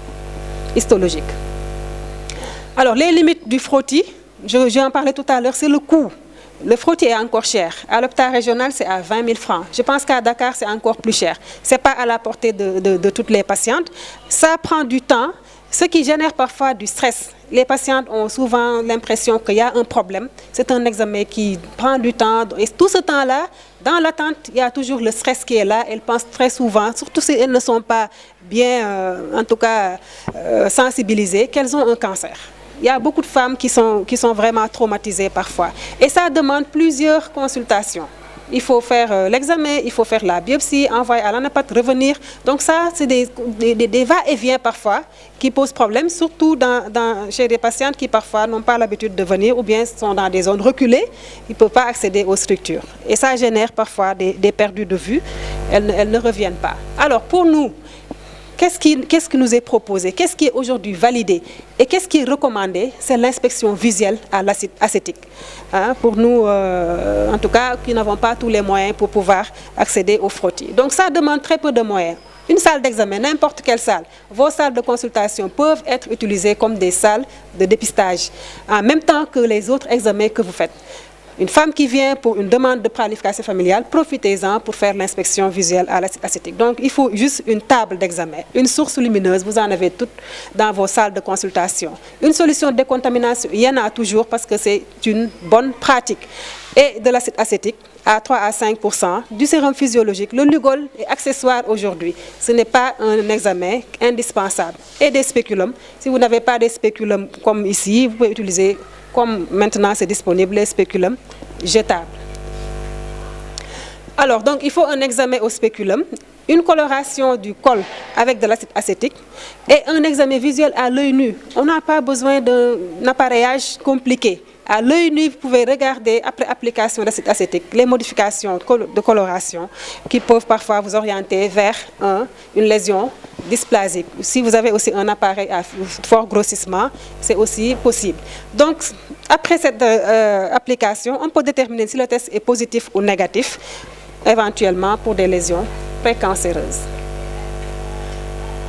Alors, les limites du frottis, j'en parlais tout à l'heure, c'est le coût. Le frottis est encore cher. À l'hôpital régional, c'est à 20 000 francs. Je pense qu'à Dakar, c'est encore plus cher. Ce n'est pas à la portée de toutes les patientes. Ça prend du temps, ce qui génère parfois du stress. Les patientes ont souvent l'impression qu'il y a un problème. C'est un examen qui prend du temps. Et tout ce temps-là, dans l'attente, il y a toujours le stress qui est là. Elles pensent très souvent, surtout si elles ne sont pas bien, en tout cas, sensibilisées, qu'elles ont un cancer. Il y a beaucoup de femmes qui sont vraiment traumatisées parfois. Et ça demande plusieurs consultations. Il faut faire l'examen, il faut faire la biopsie, envoyer à l'anapathe, revenir. Donc ça, c'est des va-et-vient parfois qui posent problème, surtout chez des patientes qui parfois n'ont pas l'habitude de venir ou bien sont dans des zones reculées, ils ne peuvent pas accéder aux structures. Et ça génère parfois des perdus de vue, elles ne reviennent pas. Alors pour nous, qu'est-ce qui nous est proposé? Qu'est-ce qui est aujourd'hui validé? Et qu'est-ce qui est recommandé? C'est l'inspection visuelle à l'acide acétique. Pour nous, en tout cas, qui n'avons pas tous les moyens pour pouvoir accéder au frottis. Donc ça demande très peu de moyens. Une salle d'examen, n'importe quelle salle, vos salles de consultation peuvent être utilisées comme des salles de dépistage, en même temps que les autres examens que vous faites. Une femme qui vient pour une demande de planification familiale, profitez-en pour faire l'inspection visuelle à l'acide acétique. Donc, il faut juste une table d'examen, une source lumineuse, vous en avez toutes dans vos salles de consultation. Une solution de décontamination, il y en a toujours parce que c'est une bonne pratique. Et de l'acide acétique à 3 à 5%, du sérum physiologique. Le Lugol est accessoire aujourd'hui. Ce n'est pas un examen indispensable. Et des spéculums. Si vous n'avez pas des spéculums comme ici, vous pouvez utiliser, comme maintenant c'est disponible, les spéculums jetables. Alors, donc, il faut un examen au spéculum, une coloration du col avec de l'acide acétique et un examen visuel à l'œil nu. On n'a pas besoin d'un appareillage compliqué. À l'œil nu, vous pouvez regarder, après application d'acide acétique, les modifications de coloration qui peuvent parfois vous orienter vers une lésion dysplasique. Si vous avez aussi un appareil à fort grossissement, c'est aussi possible. Donc, après cette application, on peut déterminer si le test est positif ou négatif, éventuellement pour des lésions précancéreuses.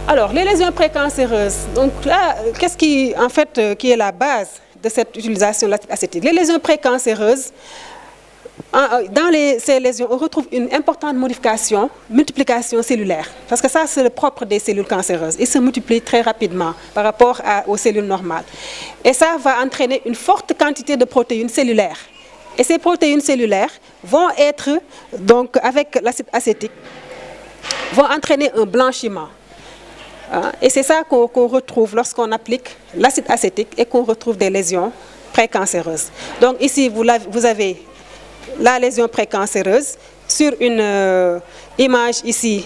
Alors, les lésions précancéreuses, donc là, qu'est-ce qui, en fait, qui est la base de cette utilisation de l'acide acétique? Les lésions précancéreuses, dans ces lésions, on retrouve une importante multiplication cellulaire. Parce que ça, c'est le propre des cellules cancéreuses. Ils se multiplient très rapidement par rapport aux cellules normales. Et ça va entraîner une forte quantité de protéines cellulaires. Et ces protéines cellulaires vont être, donc avec l'acide acétique, vont entraîner un blanchiment. Et c'est ça qu'on retrouve lorsqu'on applique l'acide acétique et qu'on retrouve des lésions précancéreuses. Donc ici, vous avez la lésion précancéreuse sur une image ici,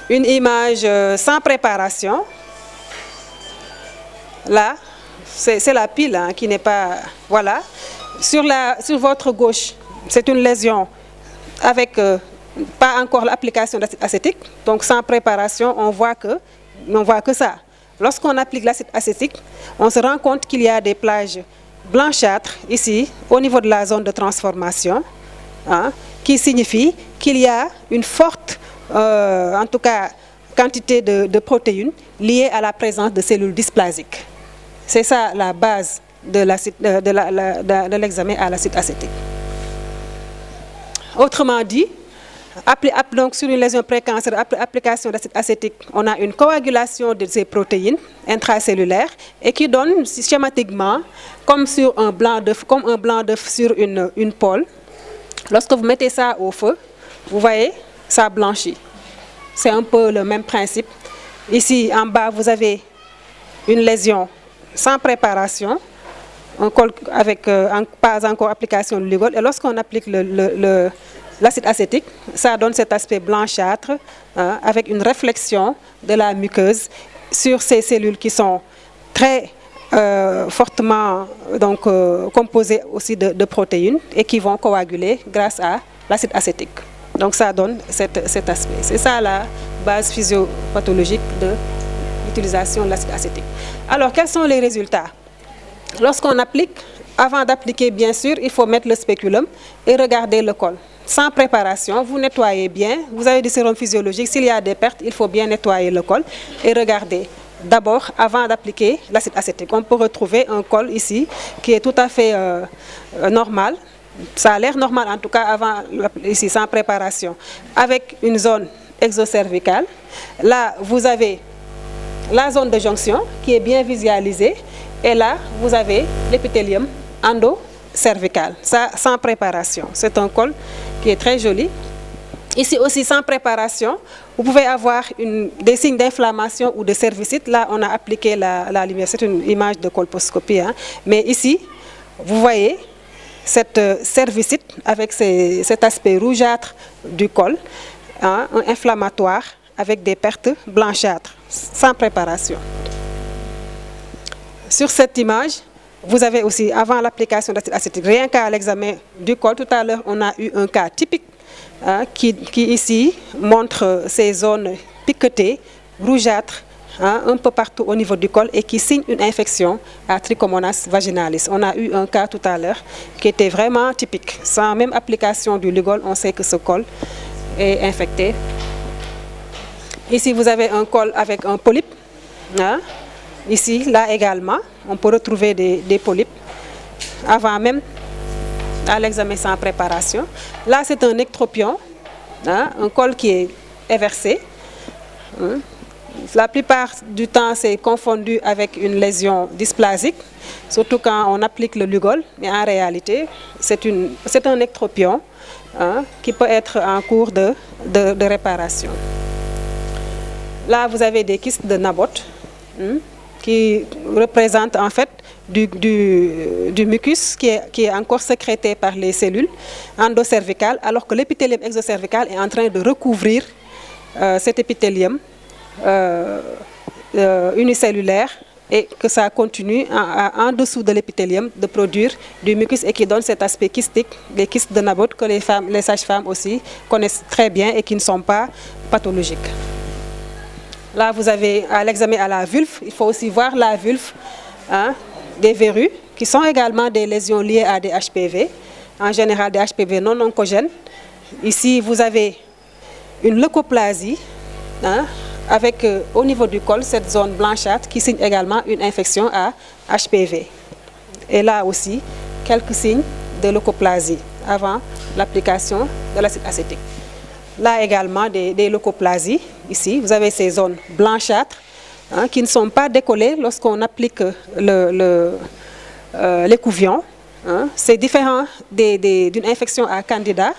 une image sans préparation. Là, c'est la pile qui n'est pas... Voilà. Sur votre gauche, c'est une lésion avec... pas encore l'application d'acide acétique, donc sans préparation, on voit que ça. Lorsqu'on applique l'acide acétique, on se rend compte qu'il y a des plages blanchâtres ici, au niveau de la zone de transformation, qui signifie qu'il y a une forte, en tout cas, quantité de protéines liées à la présence de cellules dysplasiques. C'est ça la base de l'examen à l'acide acétique. Autrement dit, donc sur une lésion précancéreuse, après application d'acide acétique, on a une coagulation de ces protéines intracellulaires et qui donne schématiquement, comme un blanc d'œuf sur une pôle. Lorsque vous mettez ça au feu, vous voyez, ça blanchit. C'est un peu le même principe. Ici, en bas, vous avez une lésion sans préparation, un col avec pas encore application de Lugol. Et lorsqu'on applique l'acide acétique, ça donne cet aspect blanchâtre avec une réflexion de la muqueuse sur ces cellules qui sont très fortement composées aussi de protéines et qui vont coaguler grâce à l'acide acétique. Donc ça donne cet aspect. C'est ça la base physiopathologique de l'utilisation de l'acide acétique. Alors quels sont les résultats? Lorsqu'on applique, avant d'appliquer bien sûr, il faut mettre le spéculum et regarder le col. Sans préparation, vous nettoyez bien, vous avez des sérums physiologiques, s'il y a des pertes, il faut bien nettoyer le col et regarder. D'abord, avant d'appliquer l'acide acétique, on peut retrouver un col ici qui est tout à fait normal. Ça a l'air normal en tout cas avant, ici sans préparation, avec une zone exocervicale. Là, vous avez la zone de jonction qui est bien visualisée et là, vous avez l'épithélium endocervical, ça sans préparation. C'est un col qui est très joli. Ici aussi, sans préparation, vous pouvez avoir des signes d'inflammation ou de cervicite. Là, on a appliqué la lumière, c'est une image de colposcopie. Mais ici, vous voyez cette cervicite avec cet aspect rougeâtre du col, un inflammatoire avec des pertes blanchâtres, sans préparation. Sur cette image, vous avez aussi, avant l'application d'acide acétique, rien qu'à l'examen du col, tout à l'heure, on a eu un cas typique qui ici montre ces zones piquetées, rougeâtres, un peu partout au niveau du col et qui signe une infection à Trichomonas vaginalis. On a eu un cas tout à l'heure qui était vraiment typique. Sans même application du Lugol, on sait que ce col est infecté. Ici, vous avez un col avec un polype. Ici, là également, on peut retrouver des polypes avant même à l'examen sans préparation. Là, c'est un ectropion, un col qui est éversé. La plupart du temps, c'est confondu avec une lésion dysplasique, surtout quand on applique le Lugol. Mais en réalité, c'est un ectropion qui peut être en cours de réparation. Là, vous avez des kystes de Naboth qui représentent en fait du mucus qui est encore sécrété par les cellules endocervicales, alors que l'épithélium exocervical est en train de recouvrir cet épithélium unicellulaire et que ça continue en dessous de l'épithélium de produire du mucus et qui donne cet aspect kystique, des kystes de Naboth que les sages-femmes aussi connaissent très bien et qui ne sont pas pathologiques. Là, vous avez à l'examen à la vulve, il faut aussi voir la vulve des verrues qui sont également des lésions liées à des HPV, en général des HPV non oncogènes. Ici, vous avez une leucoplasie avec au niveau du col cette zone blanchâtre qui signe également une infection à HPV. Et là aussi, quelques signes de leucoplasie avant l'application de l'acide acétique. Là également des leucoplasies. Ici, vous avez ces zones blanchâtres qui ne sont pas décollées lorsqu'on applique l'écouvillon. C'est différent d'une infection à Candida,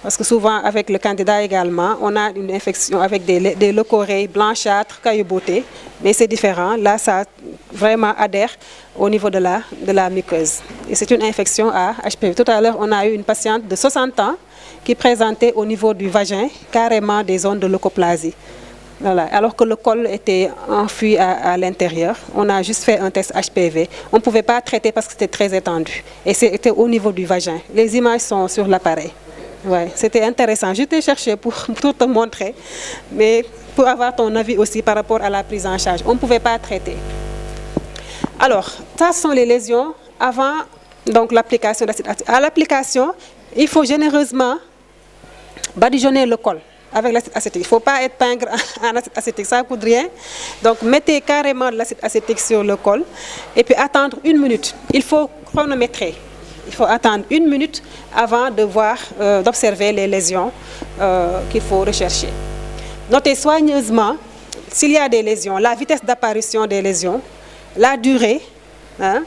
parce que souvent avec le Candida également, on a une infection avec des leucorrhées blanchâtres, caillebottées, mais c'est différent. Là, ça vraiment adhère au niveau de la muqueuse. Et c'est une infection à HPV. Tout à l'heure, on a eu une patiente de 60 ans qui présentait au niveau du vagin carrément des zones de leucoplasie. Voilà. Alors que le col était enfui à l'intérieur, on a juste fait un test HPV. On ne pouvait pas traiter parce que c'était très étendu. Et c'était au niveau du vagin. Les images sont sur l'appareil. Ouais, c'était intéressant. Je t'ai cherché pour tout te montrer, mais pour avoir ton avis aussi par rapport à la prise en charge. On ne pouvait pas traiter. Alors, ça sont les lésions avant l'application d'acide acétique. À l'application, il faut généreusement badigeonner le col. avec l'acide acétique. Il ne faut pas être pingre en acide acétique, ça ne coûte rien. Donc mettez carrément de l'acide acétique sur le col et puis attendre 1 minute. Il faut chronométrer. Il faut attendre 1 minute avant de voir, d'observer les lésions qu'il faut rechercher. Notez soigneusement s'il y a des lésions, la vitesse d'apparition des lésions, la durée, hein,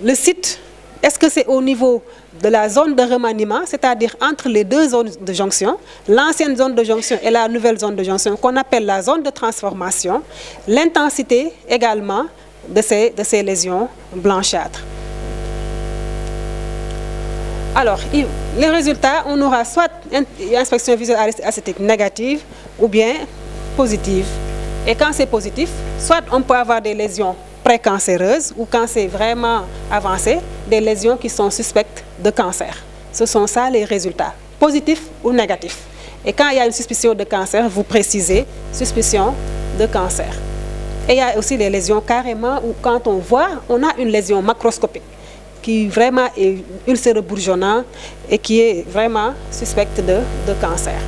le site. Est-ce que c'est au niveau de la zone de remaniement, c'est-à-dire entre les deux zones de jonction, l'ancienne zone de jonction et la nouvelle zone de jonction qu'on appelle la zone de transformation, l'intensité également de ces lésions blanchâtres. Alors, les résultats, on aura soit une inspection visuelle acétique négative ou bien positive. Et quand c'est positif, soit on peut avoir des lésions précancéreuses ou quand c'est vraiment avancé, des lésions qui sont suspectes de cancer. Ce sont ça les résultats, positifs ou négatifs. Et quand il y a une suspicion de cancer, vous précisez suspicion de cancer. Et il y a aussi des lésions carrément où quand on voit, on a une lésion macroscopique qui vraiment est ulcéro-bourgeonnant et qui est vraiment suspecte de cancer.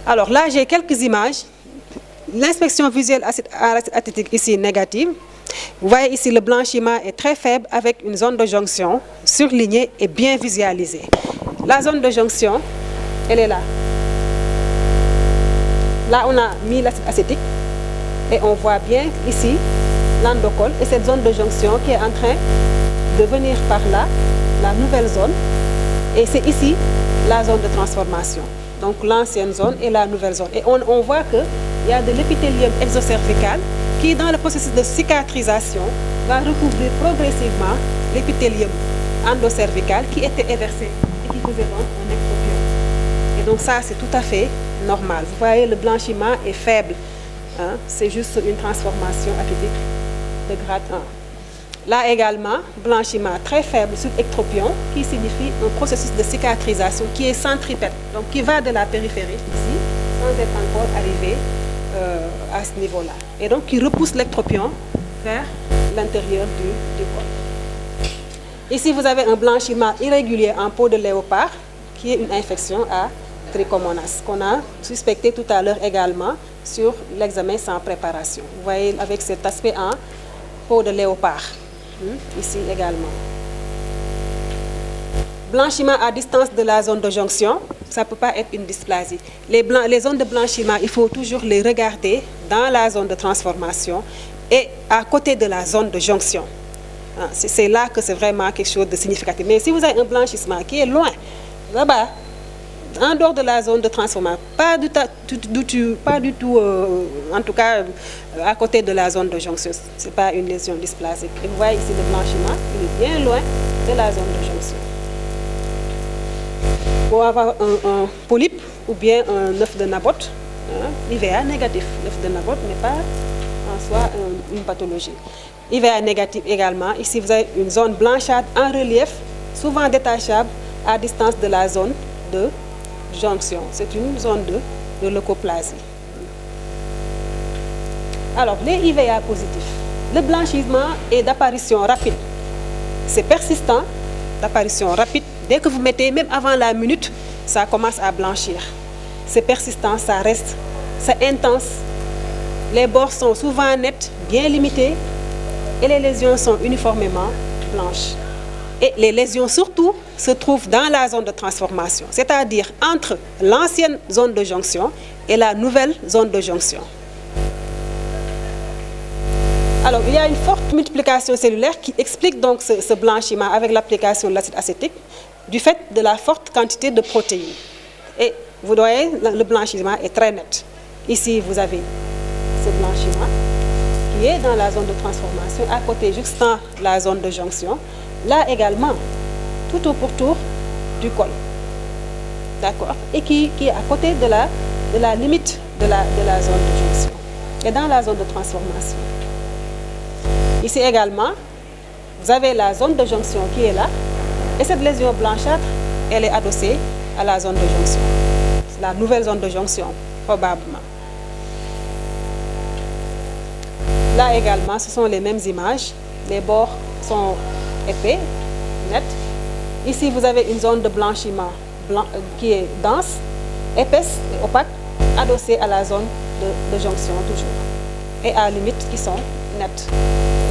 Alors là, j'ai quelques images. L'inspection visuelle acétique ici négative. Vous voyez ici, le blanchiment est très faible avec une zone de jonction surlignée et bien visualisée. La zone de jonction, elle est là. Là, on a mis l'acide acétique et on voit bien ici l'endocole et cette zone de jonction qui est en train de venir par là, la nouvelle zone. Et c'est ici la zone de transformation. Donc l'ancienne zone et la nouvelle zone. Et on voit qu'il y a de l'épithélium exocervical qui, dans le processus de cicatrisation, va recouvrir progressivement l'épithélium endocervical qui était éversé et qui faisait donc un ectropion. Et donc ça, c'est tout à fait normal. Vous voyez, le blanchiment est faible. Hein? C'est juste une transformation atypique de grade 1. Là également, blanchiment très faible sur ectropion qui signifie un processus de cicatrisation qui est centripète, donc qui va de la périphérie ici sans être encore arrivé à ce niveau-là. Et donc qui repousse l'ectropion vers l'intérieur du col. Ici, vous avez un blanchiment irrégulier en peau de léopard qui est une infection à trichomonas qu'on a suspecté tout à l'heure également sur l'examen sans préparation. Vous voyez avec cet aspect en peau de léopard. Ici également. Blanchiment à distance de la zone de jonction, ça ne peut pas être une dysplasie. Les zones de blanchiment, il faut toujours les regarder dans la zone de transformation et à côté de la zone de jonction. C'est là que c'est vraiment quelque chose de significatif. Mais si vous avez un blanchissement qui est loin, là-bas, en dehors de la zone de transformation, pas du tout, en tout cas à côté de la zone de jonction, ce n'est pas une lésion dysplasique. Et vous voyez ici le blanchiment, il est bien loin de la zone de jonction. Pour avoir un polype ou bien un œuf de Naboth, IVA négatif. L'œuf de Naboth n'est pas en soi une pathologie. IVA négatif également. Ici, vous avez une zone blanchâtre en relief, souvent détachable à distance de la zone de jonction. C'est une zone de leucoplasie. Alors, les IVA positifs. Le blanchissement est d'apparition rapide. C'est persistant, d'apparition rapide. Dès que vous mettez, même avant la minute, ça commence à blanchir. C'est persistant, ça reste, c'est intense. Les bords sont souvent nets, bien limités, et les lésions sont uniformément blanches. Et les lésions surtout se trouvent dans la zone de transformation, c'est-à-dire entre l'ancienne zone de jonction et la nouvelle zone de jonction. Alors, il y a une forte multiplication cellulaire qui explique donc ce blanchiment avec l'application de l'acide acétique du fait de la forte quantité de protéines. Et vous voyez, le blanchiment est très net. Ici, vous avez ce blanchiment qui est dans la zone de transformation, à côté, juste dans la zone de jonction. Là également, tout au pourtour du col. D'accord? Et qui est à côté de la limite de la zone de jonction. Et dans la zone de transformation. Ici également, vous avez la zone de jonction qui est là. Et cette lésion blanchâtre, elle est adossée à la zone de jonction. C'est la nouvelle zone de jonction, probablement. Là également, ce sont les mêmes images. Les bords sont épais, nets. Ici, vous avez une zone de blanchiment qui est dense, épaisse et opaque. adossés à la zone de jonction toujours, et à limites qui sont nettes.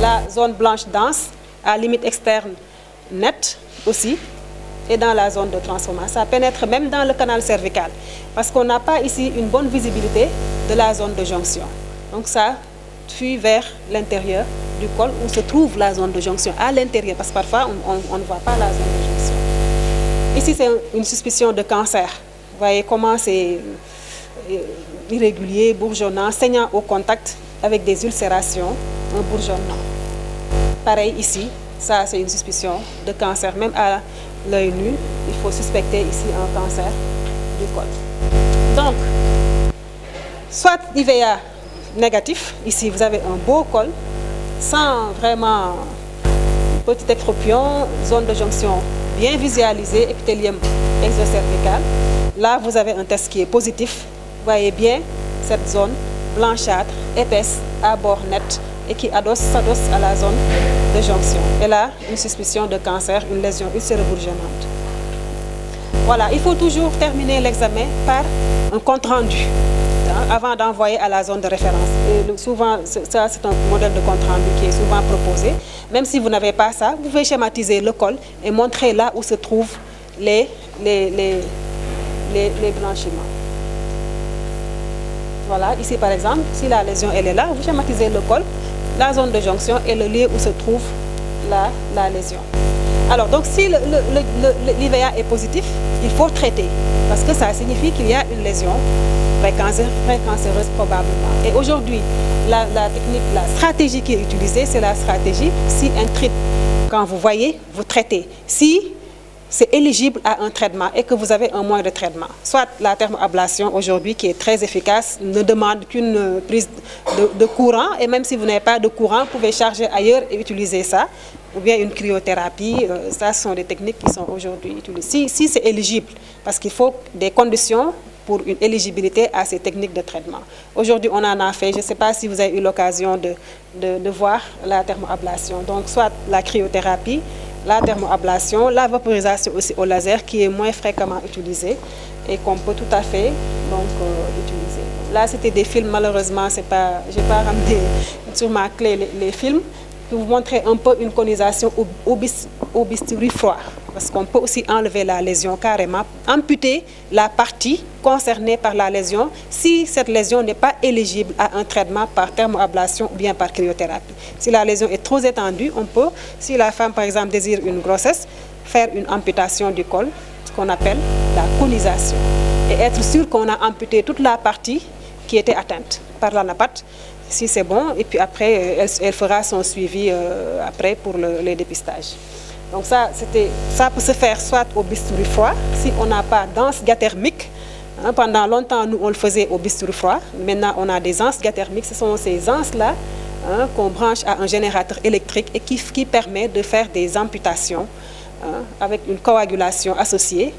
La zone blanche dense, à limite externe nette aussi, et dans la zone de transformation. Ça pénètre même dans le canal cervical, parce qu'on n'a pas ici une bonne visibilité de la zone de jonction. Donc ça fuit vers l'intérieur du col où se trouve la zone de jonction, à l'intérieur, parce que parfois on ne voit pas la zone de jonction. Ici, c'est une suspicion de cancer. Vous voyez comment c'est irrégulier, bourgeonnant, saignant au contact avec des ulcérations, un bourgeonnement. Pareil ici, ça c'est une suspicion de cancer. Même à l'œil nu, il faut suspecter ici un cancer du col. Donc, soit IVA négatif, ici vous avez un beau col, sans vraiment petit ectropion, zone de jonction bien visualisée, épithélium exocervical. Là, vous avez un test qui est positif. Vous voyez bien cette zone blanchâtre, épaisse, à bord net, et qui s'adosse à la zone de jonction. Et là, une suspicion de cancer, une lésion ulcéro-bourgeonnante. Voilà, il faut toujours terminer l'examen par un compte-rendu avant d'envoyer à la zone de référence. Et souvent, ça c'est un modèle de compte-rendu qui est souvent proposé. Même si vous n'avez pas ça, vous pouvez schématiser le col et montrer là où se trouvent les blanchiments. Voilà, ici par exemple, si la lésion elle est là, vous schématisez le col, la zone de jonction et le lieu où se trouve la lésion. Alors, donc si l'IVA est positif, il faut traiter, parce que ça signifie qu'il y a une lésion précancéreuse probablement. Et aujourd'hui, la technique, la stratégie qui est utilisée, c'est la stratégie si intrite. Quand vous voyez, vous traitez. Si c'est éligible à un traitement et que vous avez un moyen de traitement. Soit la thermoablation aujourd'hui qui est très efficace, ne demande qu'une prise de courant, et même si vous n'avez pas de courant, vous pouvez charger ailleurs et utiliser ça, ou bien une cryothérapie, ça ce sont des techniques qui sont aujourd'hui utilisées. Si c'est éligible, parce qu'il faut des conditions pour une éligibilité à ces techniques de traitement. Aujourd'hui, on en a fait, je ne sais pas si vous avez eu l'occasion de voir la thermoablation, donc soit la cryothérapie, la thermoablation, la vaporisation aussi au laser qui est moins fréquemment utilisée et qu'on peut tout à fait donc, utiliser. Là, c'était des films, malheureusement, je n'ai pas ramené sur ma clé les films, pour vous montrer un peu une conisation au bistouri froid. Parce qu'on peut aussi enlever la lésion carrément, amputer la partie concernée par la lésion si cette lésion n'est pas éligible à un traitement par thermoablation ou bien par cryothérapie. Si la lésion est trop étendue, on peut, si la femme par exemple désire une grossesse, faire une amputation du col, ce qu'on appelle la conisation. Et être sûr qu'on a amputé toute la partie qui était atteinte par l'anapathe, si c'est bon, et puis après, elle fera son suivi après pour les dépistages. Donc ça peut se faire soit au bistouri froid, si on n'a pas d'anse diathermique. Pendant longtemps, nous, on le faisait au bistouri froid. Maintenant, on a des anses diathermiques. Ce sont ces anses-là qu'on branche à un générateur électrique et qui permet de faire des amputations avec une coagulation associée.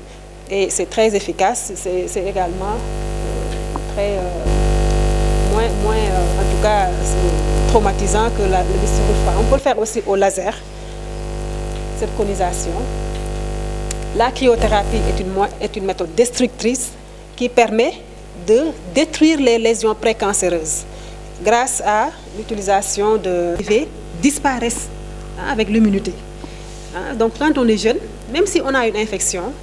Et c'est très efficace. C'est également très... moins en tout cas, traumatisant que le bistouri froid. On peut le faire aussi au laser. Cette conisation. La cryothérapie est une méthode destructrice qui permet de détruire les lésions précancéreuses grâce à l'utilisation de UV disparaissent avec l'immunité. Donc quand on est jeune, même si on a une infection,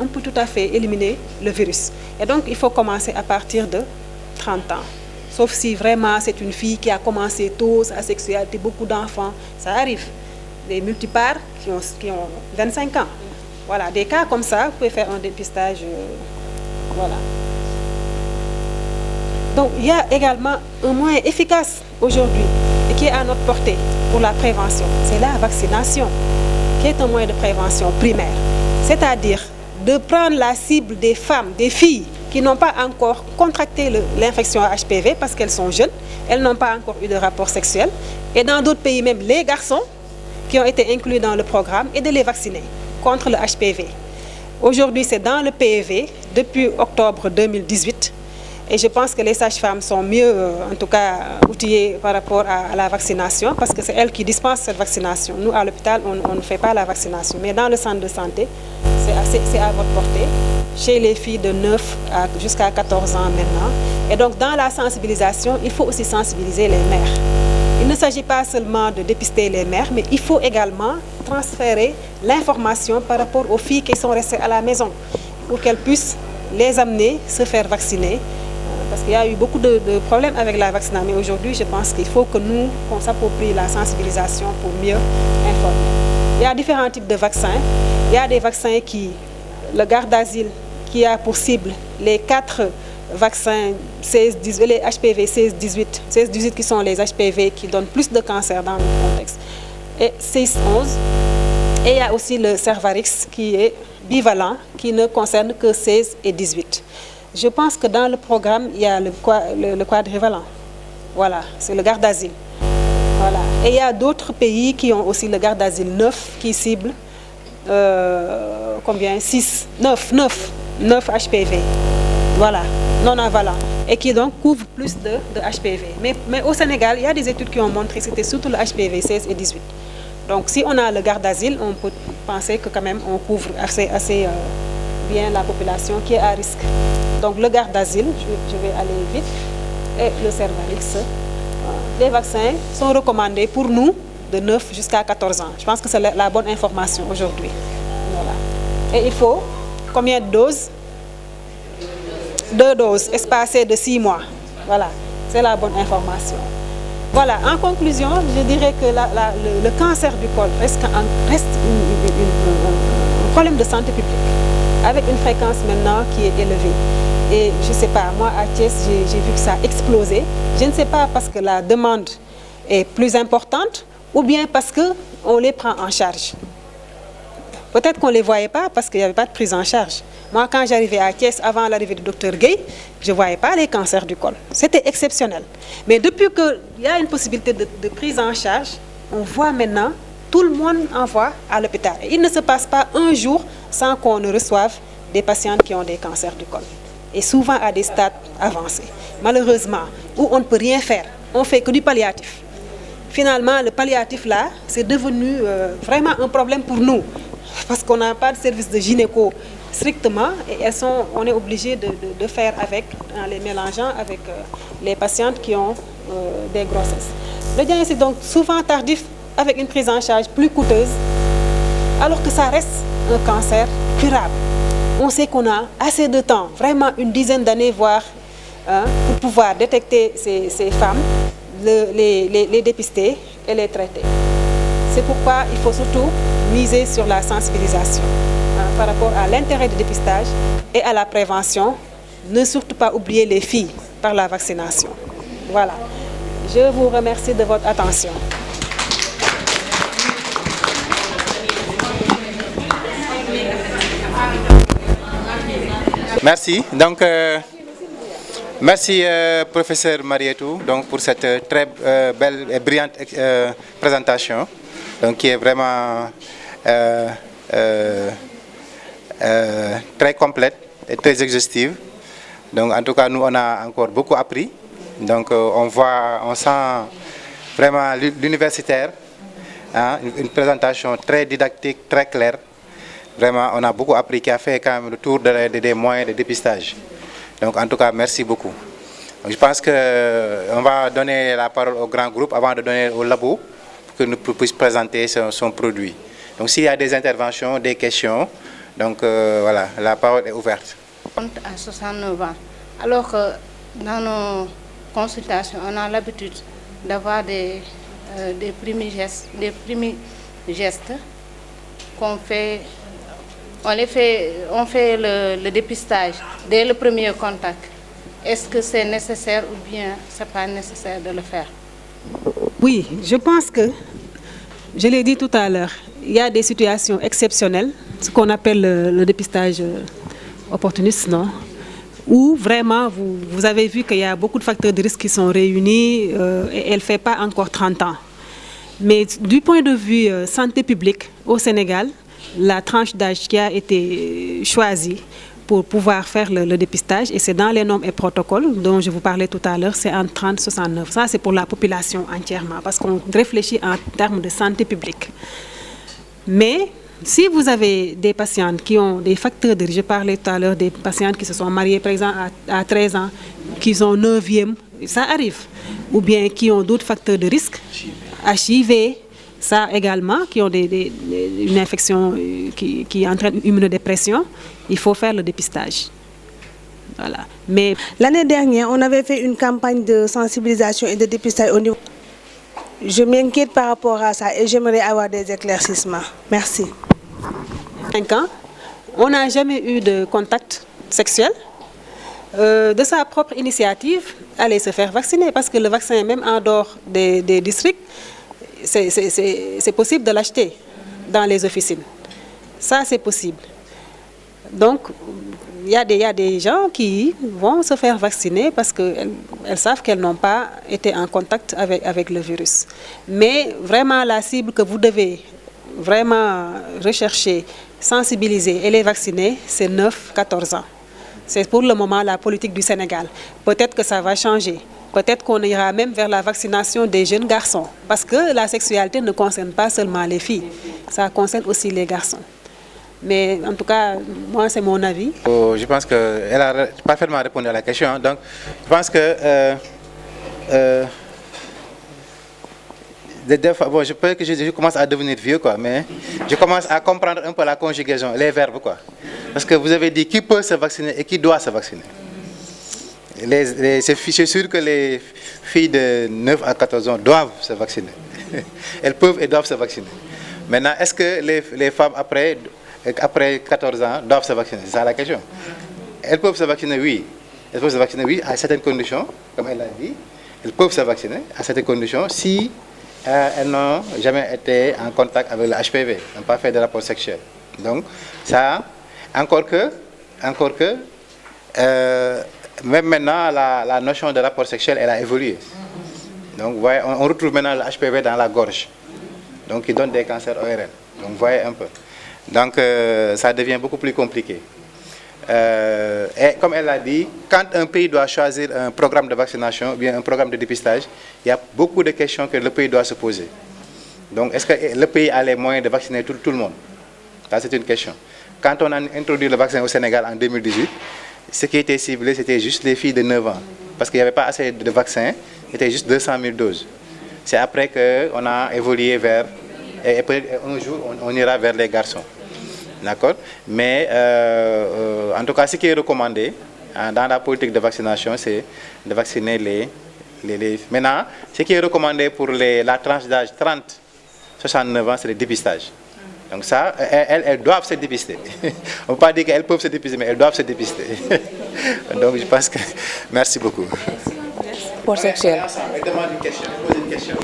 on peut tout à fait éliminer le virus. Et donc il faut commencer à partir de 30 ans. Sauf si vraiment c'est une fille qui a commencé tôt sa sexualité, beaucoup d'enfants, ça arrive. Des multipares qui ont 25 ans. Voilà, des cas comme ça, vous pouvez faire un dépistage. Voilà. Donc, il y a également un moyen efficace aujourd'hui et qui est à notre portée pour la prévention. C'est la vaccination, qui est un moyen de prévention primaire. C'est-à-dire de prendre la cible des femmes, des filles qui n'ont pas encore contracté l'infection à HPV parce qu'elles sont jeunes, elles n'ont pas encore eu de rapport sexuel. Et dans d'autres pays, même les garçons, qui ont été inclus dans le programme et de les vacciner contre le HPV. Aujourd'hui, c'est dans le PEV depuis octobre 2018 et je pense que les sages-femmes sont mieux, en tout cas, outillées par rapport à la vaccination parce que c'est elles qui dispensent cette vaccination. Nous, à l'hôpital, on ne fait pas la vaccination, mais dans le centre de santé, c'est à votre portée chez les filles de 9 jusqu'à 14 ans maintenant. Et donc, dans la sensibilisation, il faut aussi sensibiliser les mères. Il ne s'agit pas seulement de dépister les mères, mais il faut également transférer l'information par rapport aux filles qui sont restées à la maison pour qu'elles puissent les amener se faire vacciner. Parce qu'il y a eu beaucoup de problèmes avec la vaccination. Mais aujourd'hui, je pense qu'il faut que nous, qu'on s'approprie la sensibilisation pour mieux informer. Il y a différents types de vaccins. Il y a des vaccins le Gardasil, qui a pour cible les 4 vaccins 16-18, les HPV 16-18. 16-18 qui sont les HPV qui donnent plus de cancer dans le contexte. Et 6-11. Et il y a aussi le Cervarix qui est bivalent, qui ne concerne que 16 et 18. Je pense que dans le programme, il y a le quadrivalent. Voilà, c'est le Gardasil. Voilà. Et il y a d'autres pays qui ont aussi le Gardasil 9 qui cible combien 9 HPV. Voilà, non avalent. Et qui donc couvre plus de HPV. Mais au Sénégal, il y a des études qui ont montré que c'était surtout le HPV 16 et 18. Donc si on a le Gardasil, on peut penser que quand même on couvre assez bien la population qui est à risque. Donc le Gardasil, je vais aller vite, et le Cervarix. Les vaccins sont recommandés pour nous de 9 jusqu'à 14 ans. Je pense que c'est la bonne information aujourd'hui. Voilà. Et il faut combien de doses? 2 doses espacées de 6 mois. Voilà, c'est la bonne information. Voilà, en conclusion, je dirais que le cancer du col reste un problème de santé publique, avec une fréquence maintenant qui est élevée. Et je ne sais pas, moi à Thiès, j'ai vu que ça a explosé. Je ne sais pas parce que la demande est plus importante ou bien parce qu'on les prend en charge. Peut-être qu'on ne les voyait pas parce qu'il n'y avait pas de prise en charge. Moi, quand j'arrivais à Thiès, avant l'arrivée du docteur Gueye, je ne voyais pas les cancers du col. C'était exceptionnel. Mais depuis qu'il y a une possibilité de prise en charge, on voit maintenant, tout le monde envoie à l'hôpital. Il ne se passe pas un jour sans qu'on ne reçoive des patientes qui ont des cancers du col. Et souvent à des stades avancés. Malheureusement, où on ne peut rien faire, on ne fait que du palliatif. Finalement, le palliatif là, c'est devenu vraiment un problème pour nous. Parce qu'on n'a pas de service de gynéco strictement et on est obligé de faire avec, en les mélangeant avec les patientes qui ont des grossesses. Le diagnostic est donc souvent tardif avec une prise en charge plus coûteuse, alors que ça reste un cancer curable. On sait qu'on a assez de temps, vraiment une dizaine d'années, voire, pour pouvoir détecter ces femmes, les dépister et les traiter. C'est pourquoi il faut surtout miser sur la sensibilisation par rapport à l'intérêt du dépistage et à la prévention. Ne surtout pas oublier les filles par la vaccination. Voilà. Je vous remercie de votre attention. Merci. Donc, merci professeur Marietou donc, pour cette très belle et brillante présentation donc, qui est vraiment très complète et très exhaustive. Donc, en tout cas, nous, on a encore beaucoup appris. Donc, on sent vraiment l'universitaire, hein, une présentation très didactique, très claire. Vraiment, on a beaucoup appris, qui a fait quand même le tour des moyens de dépistage. Donc, en tout cas, merci beaucoup. Donc, je pense qu'on va donner la parole au grand groupe avant de donner au labo pour que nous puissions présenter son produit. Donc, s'il y a des interventions, des questions, donc voilà, la parole est ouverte. À 69 ans. Alors que dans nos consultations, on a l'habitude d'avoir des primi-gestes qu'on fait. On fait le dépistage dès le premier contact. Est-ce que c'est nécessaire ou bien ce n'est pas nécessaire de le faire? Oui, je pense que, je l'ai dit tout à l'heure, il y a des situations exceptionnelles, ce qu'on appelle le dépistage opportuniste, non? Où vraiment vous avez vu qu'il y a beaucoup de facteurs de risque qui sont réunis et elle ne fait pas encore 30 ans. Mais du point de vue santé publique au Sénégal, la tranche d'âge qui a été choisie pour pouvoir faire le dépistage, et c'est dans les normes et protocoles dont je vous parlais tout à l'heure, c'est entre 30 et 69. Ça, c'est pour la population entièrement, parce qu'on réfléchit en termes de santé publique. Mais Si vous avez des patientes qui ont des facteurs de risque, je parlais tout à l'heure des patientes qui se sont mariées par exemple à 13 ans, qui sont 9e, ça arrive. Ou bien qui ont d'autres facteurs de risque, HIV, ça également, qui ont une infection qui entraîne une immunodépression, il faut faire le dépistage. Voilà. Mais l'année dernière, on avait fait une campagne de sensibilisation et de dépistage au niveau. Je m'inquiète par rapport à ça et j'aimerais avoir des éclaircissements. Merci. 5 ans, on n'a jamais eu de contact sexuel. De sa propre initiative, aller se faire vacciner parce que le vaccin, même en dehors des districts, c'est possible de l'acheter dans les officines. Ça, c'est possible. Donc, il y a des gens qui vont se faire vacciner parce qu'elles savent qu'elles n'ont pas été en contact avec le virus. Mais vraiment, la cible que vous devez vraiment rechercher, sensibiliser et les vacciner, c'est 9-14 ans. C'est pour le moment la politique du Sénégal. Peut-être que ça va changer. Peut-être qu'on ira même vers la vaccination des jeunes garçons. Parce que la sexualité ne concerne pas seulement les filles, ça concerne aussi les garçons. Mais en tout cas, moi, c'est mon avis. Je pense qu'elle a parfaitement répondu à la question. Donc, je pense que des fois, bon, je peux que je commence à devenir vieux, quoi, mais je commence à comprendre un peu la conjugaison, les verbes, quoi. Parce que vous avez dit qui peut se vacciner et qui doit se vacciner. C'est sûr que les filles de 9 à 14 ans doivent se vacciner. Elles peuvent et doivent se vacciner. Maintenant, est-ce que les femmes après 14 ans doivent se vacciner? C'est ça la question. Elles peuvent se vacciner, oui. Elles peuvent se vacciner, oui, à certaines conditions, comme elle l'a dit. Elles peuvent se vacciner à certaines conditions si elles n'ont jamais été en contact avec le HPV, n'ont pas fait de rapport sexuel. Donc, ça, encore que même maintenant, la notion de rapport sexuel, elle a évolué. Donc, vous voyez, on retrouve maintenant le HPV dans la gorge, donc qui donne des cancers ORL. Donc, vous voyez un peu. Donc, ça devient beaucoup plus compliqué. Et comme elle l'a dit, quand un pays doit choisir un programme de vaccination ou bien un programme de dépistage, il y a beaucoup de questions que le pays doit se poser. Donc, est-ce que le pays a les moyens de vacciner tout le monde? Ça, c'est une question. Quand on a introduit le vaccin au Sénégal en 2018, ce qui était ciblé, c'était juste les filles de 9 ans. Parce qu'il n'y avait pas assez de vaccins, c'était juste 200 000 doses. C'est après qu'on a évolué vers, et un jour, on ira vers les garçons. D'accord? Mais en tout cas, ce qui est recommandé dans la politique de vaccination, c'est de vacciner les... Maintenant, ce qui est recommandé pour la tranche d'âge 30-69 ans, c'est le dépistage. Donc ça, elles doivent se dépister. On ne peut pas dire qu'elles peuvent se dépister, mais elles doivent se dépister. Donc je pense que... Merci beaucoup. Pour sexuel. Elle demande une question, elle pose une question.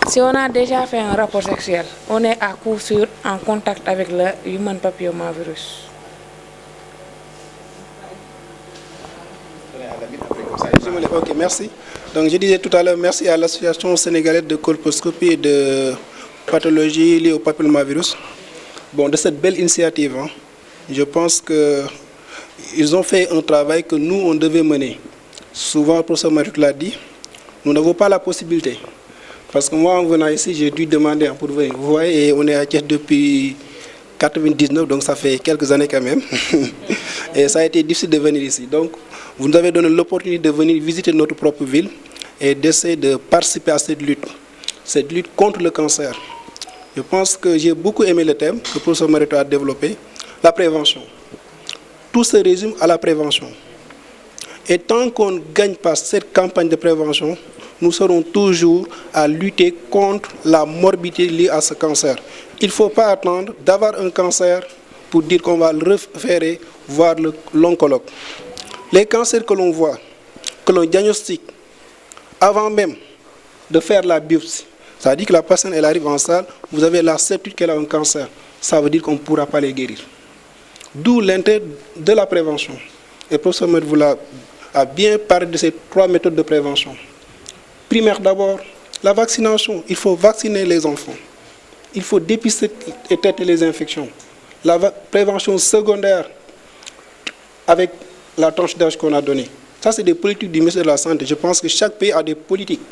Si on a déjà fait un rapport sexuel, on est à coup sûr en contact avec le human papillomavirus. Ok, merci. Donc je disais tout à l'heure, merci à l'association sénégalaise de colposcopie et de pathologie liée au papillomavirus. Bon, de cette belle initiative, hein, je pense qu'ils ont fait un travail que nous, on devait mener. Souvent, le professeur Maric l'a dit, nous n'avons pas la possibilité. Parce que moi, en venant ici, j'ai dû demander pour venir. Vous voyez, et on est à Thiès depuis 1999, donc ça fait quelques années quand même. Et ça a été difficile de venir ici. Donc, vous nous avez donné l'opportunité de venir visiter notre propre ville et d'essayer de participer à cette lutte contre le cancer. Je pense que j'ai beaucoup aimé le thème que le professeur Marito a développé, la prévention. Tout se résume à la prévention. Et tant qu'on ne gagne pas cette campagne de prévention, nous serons toujours à lutter contre la morbidité liée à ce cancer. Il ne faut pas attendre d'avoir un cancer pour dire qu'on va le référer voir l'oncologue. Les cancers que l'on voit, que l'on diagnostique, avant même de faire la biopsie, ça veut dire que la personne elle arrive en salle, vous avez la certitude qu'elle a un cancer. Ça veut dire qu'on ne pourra pas les guérir. D'où l'intérêt de la prévention. Et le professeur Med a bien parlé de ces 3 méthodes de prévention. Primaire d'abord, la vaccination. Il faut vacciner les enfants. Il faut dépister et traiter les infections. La prévention secondaire avec la tranche d'âge qu'on a donnée. Ça, c'est des politiques du ministère de la Santé. Je pense que chaque pays a des politiques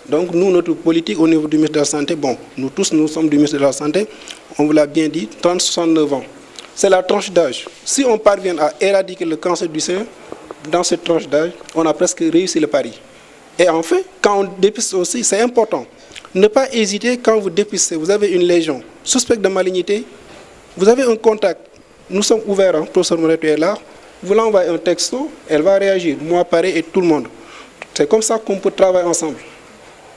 Donc nous, notre politique au niveau du ministère de la Santé, bon, nous tous, nous sommes du ministère de la Santé, on vous l'a bien dit, 30-69 ans. C'est la tranche d'âge. Si on parvient à éradiquer le cancer du sein, dans cette tranche d'âge, on a presque réussi le pari. Et enfin, quand on dépiste aussi, c'est important. Ne pas hésiter quand vous dépistez, vous avez une lésion suspecte de malignité, vous avez un contact, nous sommes ouverts, professeur Moreto est là, vous l'envoyez un texto, elle va réagir, moi pareil et tout le monde. C'est comme ça qu'on peut travailler ensemble.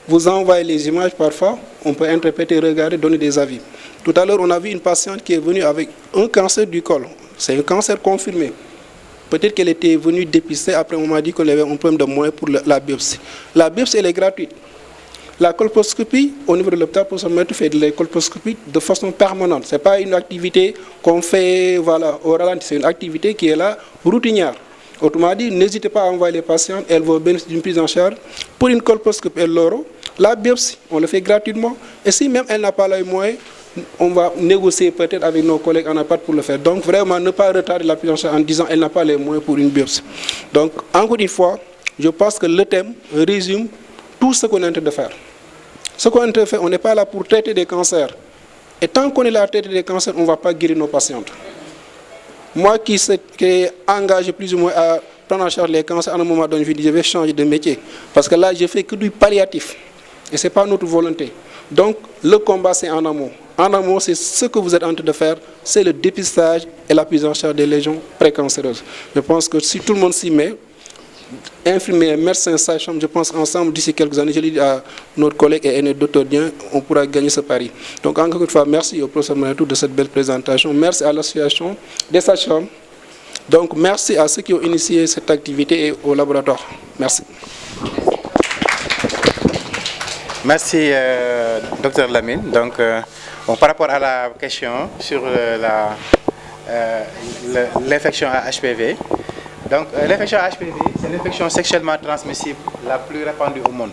Vous envoyez les images parfois, on peut interpréter, regarder, donner des avis. Tout à l'heure, on a vu une patiente qui est venue avec un cancer du col. C'est un cancer confirmé. Peut-être qu'elle était venue dépister, après on m'a dit qu'elle avait un problème de moyens pour la biopsie. La biopsie, elle est gratuite. La colposcopie, au niveau de l'hôpital, pour se mettre, fait de la colposcopie de façon permanente. Ce n'est pas une activité qu'on fait voilà, au ralenti, c'est une activité qui est là, routinière. Autrement dit, n'hésitez pas à envoyer les patients, elles vont bénéficier d'une prise en charge. Pour une colposcopie, elle l'aura. La biopsie, on le fait gratuitement. Et si même elle n'a pas les moyens, on va négocier peut-être avec nos collègues en APAT pour le faire. Donc vraiment, ne pas retarder la prise en charge en disant qu'elle n'a pas les moyens pour une biopsie. Donc, encore une fois, je pense que le thème résume tout ce qu'on est en train de faire. Ce qu'on est en train de faire, on n'est pas là pour traiter des cancers. Et tant qu'on est là à traiter des cancers, on ne va pas guérir nos patientes. Moi qui est engagé plus ou moins à prendre en charge les cancers, à un moment donné, je dis je vais changer de métier. Parce que là, je fais que du palliatif. Et ce n'est pas notre volonté. Donc, le combat, c'est en amont. En amont, c'est ce que vous êtes en train de faire, c'est le dépistage et la prise en charge des lésions précancéreuses. Je pense que si tout le monde s'y met, infirmiers, médecins, sages-femmes, je pense ensemble, d'ici quelques années, je l'ai dit à notre collègue et aîné Dr Dien, on pourra gagner ce pari. Donc encore une fois, merci au professeur Moreto de cette belle présentation. Merci à l'association des sages-femmes. Donc merci à ceux qui ont initié cette activité et au laboratoire. Merci. Merci, Dr Lamine. Donc, bon, par rapport à la question sur l'infection à HPV, donc l'infection à HPV, c'est l'infection sexuellement transmissible la plus répandue au monde.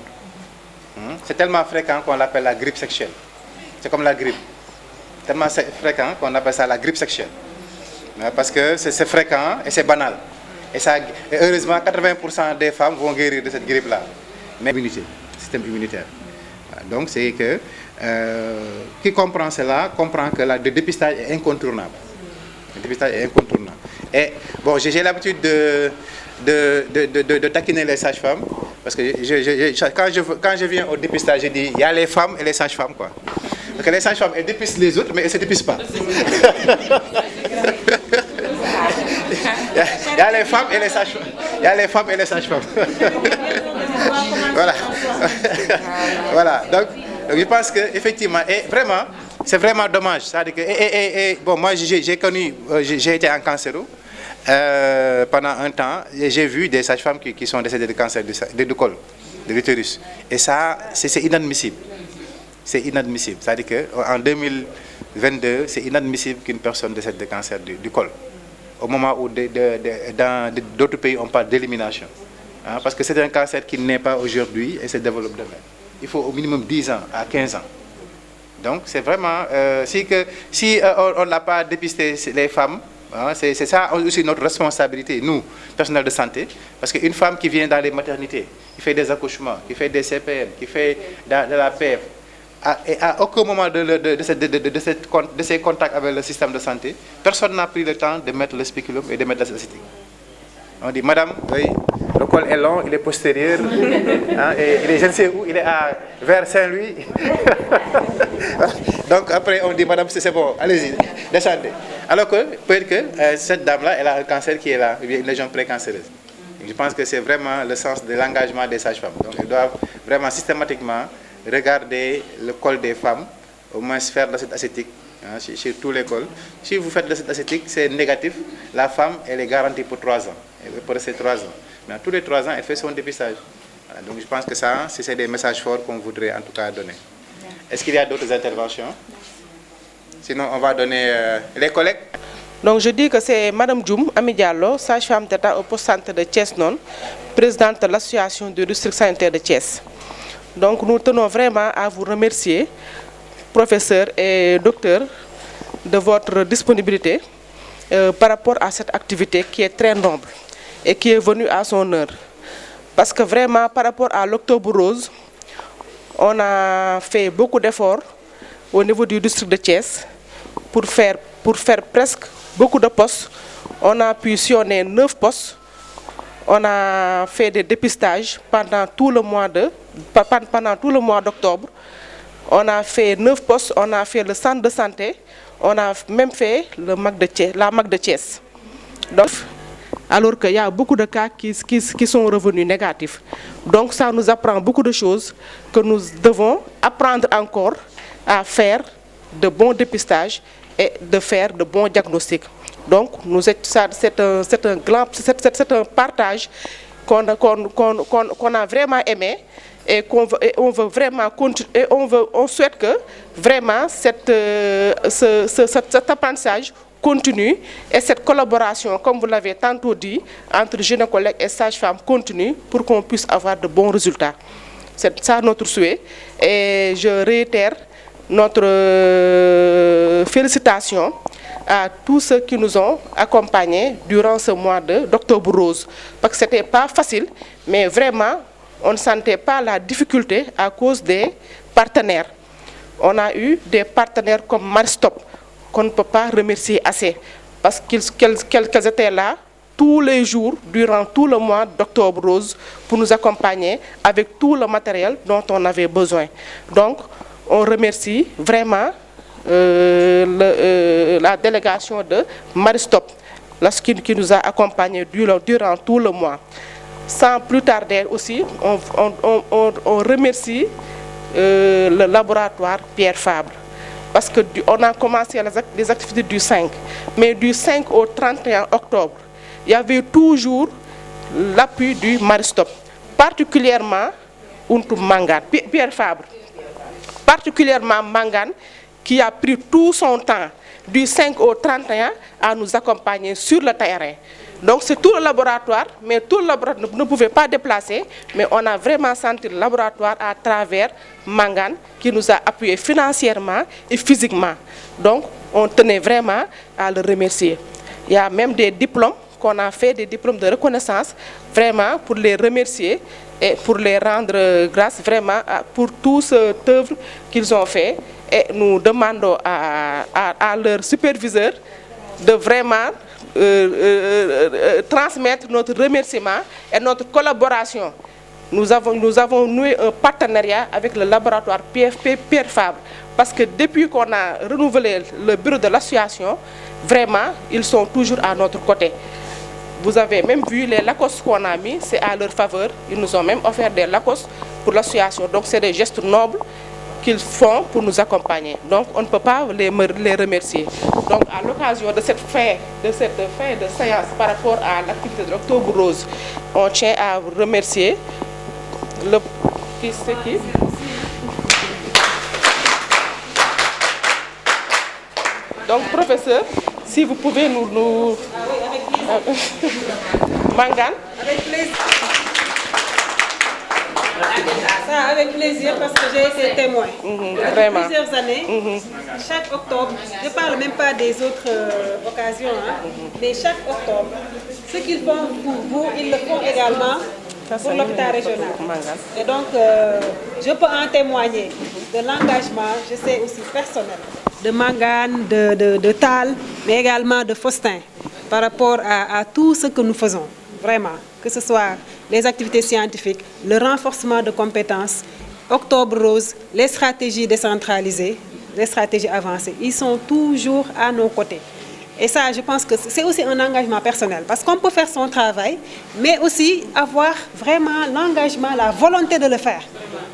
C'est tellement fréquent qu'on l'appelle la grippe sexuelle. C'est comme la grippe. Tellement fréquent qu'on appelle ça la grippe sexuelle. Parce que c'est fréquent et c'est banal. Et heureusement, 80% des femmes vont guérir de cette grippe-là. Mais l'immunité, le système immunitaire. Donc c'est que qui comprend cela comprend que le dépistage est incontournable. Le dépistage est incontournable. Et bon, j'ai l'habitude de taquiner les sages-femmes parce que quand je viens au dépistage, je dis il y a les femmes et les sages-femmes quoi. Parce que les sages-femmes elles dépistent les autres mais elles ne se dépistent pas. Il y a les femmes et les sages-femmes. Il y a les femmes et les sages-femmes. Voilà. Voilà. Donc, je pense que effectivement, et vraiment, c'est vraiment dommage. C'est-à-dire que, bon, moi, j'ai été en cancéro pendant un temps et j'ai vu des sages-femmes qui sont décédées de cancer du col, de l'utérus. Et ça, c'est inadmissible. C'est inadmissible. C'est-à-dire qu'en 2022, c'est inadmissible qu'une personne décède de cancer du col. Au moment où dans d'autres pays, on parle d'élimination. Hein, parce que c'est un cancer qui n'est pas aujourd'hui et se développe demain. Il faut au minimum 10 ans à 15 ans. Donc c'est vraiment, si on n'a pas dépisté les femmes, hein, c'est ça aussi notre responsabilité, nous, personnels de santé. Parce qu'une femme qui vient dans les maternités, qui fait des accouchements, qui fait des CPM, qui fait de la PF, et à aucun moment de ces contacts avec le système de santé, personne n'a pris le temps de mettre le spéculum et de mettre l'acide acétique. On dit, madame, oui, le col est long, il est postérieur, hein, et il est, je ne sais où, il est vers Saint-Louis. Donc après, on dit, madame, c'est bon, allez-y, descendez. Alors que peut-être que cette dame-là, elle a un cancer qui est là, une lésion précancéreuse. Je pense que c'est vraiment le sens de l'engagement des sages-femmes. Donc, elles doivent vraiment systématiquement regarder le col des femmes, au moins faire de l'acide acétique hein, chez tous les cols. Si vous faites de l'acide acétique, c'est négatif. La femme, elle est garantie pour 3 ans. Elle peut rester 3 ans. Mais tous les 3 ans, elle fait son dépistage. Voilà, donc je pense que ça, c'est des messages forts qu'on voudrait en tout cas donner. Est-ce qu'il y a d'autres interventions? Sinon, on va donner les collègues. Donc je dis que c'est Mme Djoum Ami Diallo, sage-femme d'État au poste santé de Thiès-Non, présidente de l'association du district sanitaire de Thiès. Donc nous tenons vraiment à vous remercier, professeur et docteur, de votre disponibilité par rapport à cette activité qui est très noble et qui est venue à son heure. Parce que vraiment, par rapport à l'Octobre Rose, On a fait beaucoup d'efforts au niveau du district de Thiès pour faire presque beaucoup de postes. On a pu sillonner 9 postes. On a fait des dépistages pendant tout le mois d'octobre. On a fait 9 postes, on a fait le centre de santé, on a même fait la MAC de Thiès. Donc, alors qu'il y a beaucoup de cas qui sont revenus négatifs. Donc ça nous apprend beaucoup de choses que nous devons apprendre encore à faire de bons dépistages et de faire de bons diagnostics. Donc c'est un partage qu'on a vraiment aimé et on veut vraiment continuer, on souhaite que vraiment cet apprentissage continue et cette collaboration, comme vous l'avez tantôt dit, entre gynécologues et sages-femmes continue pour qu'on puisse avoir de bons résultats. C'est ça notre souhait et je réitère notre félicitation à tous ceux qui nous ont accompagnés durant ce mois d'Octobre Rose. Parce que ce n'était pas facile, mais vraiment, on ne sentait pas la difficulté à cause des partenaires. On a eu des partenaires comme Maristop, qu'on ne peut pas remercier assez, parce qu'elles étaient là tous les jours, durant tout le mois d'Octobre Rose, pour nous accompagner avec tout le matériel dont on avait besoin. Donc, on remercie vraiment la délégation de Maristop, qui nous a accompagnés durant tout le mois. Sans plus tarder aussi, on remercie le laboratoire Pierre Fabre, parce qu'on a commencé les activités du 5, mais du 5 au 31 octobre, il y avait toujours l'appui du Maristop, particulièrement Mangane, Pierre Fabre, particulièrement Mangane, qui a pris tout son temps du 5 au 31 à nous accompagner sur le terrain. Donc c'est tout le laboratoire, mais tout le laboratoire ne pouvait pas déplacer, mais on a vraiment senti le laboratoire à travers Mangane qui nous a appuyés financièrement et physiquement. Donc on tenait vraiment à le remercier. Il y a même des diplômes qu'on a fait, des diplômes de reconnaissance, vraiment pour les remercier et pour les rendre grâce vraiment pour tout ce œuvre qu'ils ont fait. Et nous demandons à leur superviseur de vraiment transmettre notre remerciement et notre collaboration. Nous avons noué un partenariat avec le laboratoire Pierre Fabre, parce que depuis qu'on a renouvelé le bureau de l'association, vraiment, ils sont toujours à notre côté. Vous avez même vu les Lacoste qu'on a mis, c'est à leur faveur. Ils nous ont même offert des Lacoste pour l'association. Donc c'est des gestes nobles qu'ils font pour nous accompagner. Donc on ne peut pas les remercier. Donc à l'occasion de cette fin de séance par rapport à l'activité de l'Octobre Rose, on tient à vous remercier le Donc professeur, si vous pouvez nous... Mangane. Avec plaisir. Ça, avec plaisir, parce que j'ai été témoin. Depuis plusieurs années, chaque octobre, je ne parle même pas des autres occasions, mais chaque octobre, ce qu'ils font pour vous, ils le font également pour l'hôpital régional. Et donc, je peux en témoigner de l'engagement, je sais aussi personnel, de Mangane, de Tal, mais également de Faustin, par rapport à tout ce que nous faisons, vraiment, que ce soit les activités scientifiques, le renforcement de compétences, Octobre Rose, les stratégies décentralisées, les stratégies avancées, ils sont toujours à nos côtés. Et ça, je pense que c'est aussi un engagement personnel, parce qu'on peut faire son travail, mais aussi avoir vraiment l'engagement, la volonté de le faire.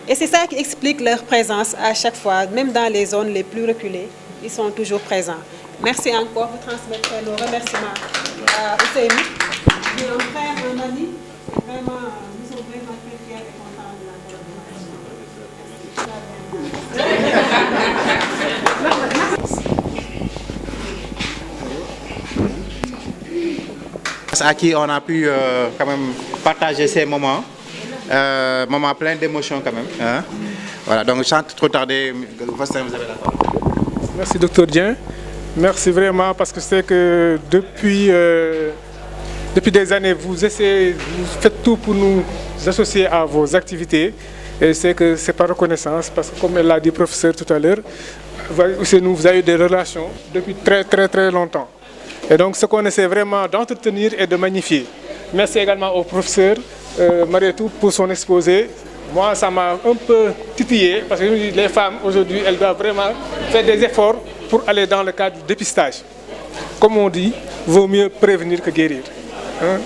Et c'est ça qui explique leur présence à chaque fois, même dans les zones les plus reculées, ils sont toujours présents. Merci encore, vous transmettrez nos remerciements à Ousseynou, qui est un frère, un ami. Vraiment, nous sommes vraiment très fiers et contents de la collaboration. À qui on a pu quand même partager ces moments, moments pleins d'émotions quand même. Hein? Voilà, donc sans trop tarder, vous avez la parole. Merci Dr Dien. Merci vraiment, parce que c'est que depuis des années, vous faites tout pour nous associer à vos activités. Et c'est que c'est par reconnaissance, parce que comme l'a dit le professeur tout à l'heure, vous avez eu des relations depuis très longtemps. Et donc ce qu'on essaie vraiment d'entretenir et de magnifier. Merci également au professeur Marietou pour son exposé. Moi, ça m'a un peu titillé, parce que je me dis, les femmes aujourd'hui, elles doivent vraiment faire des efforts pour aller dans le cadre du dépistage. Comme on dit, vaut mieux prévenir que guérir. Hein?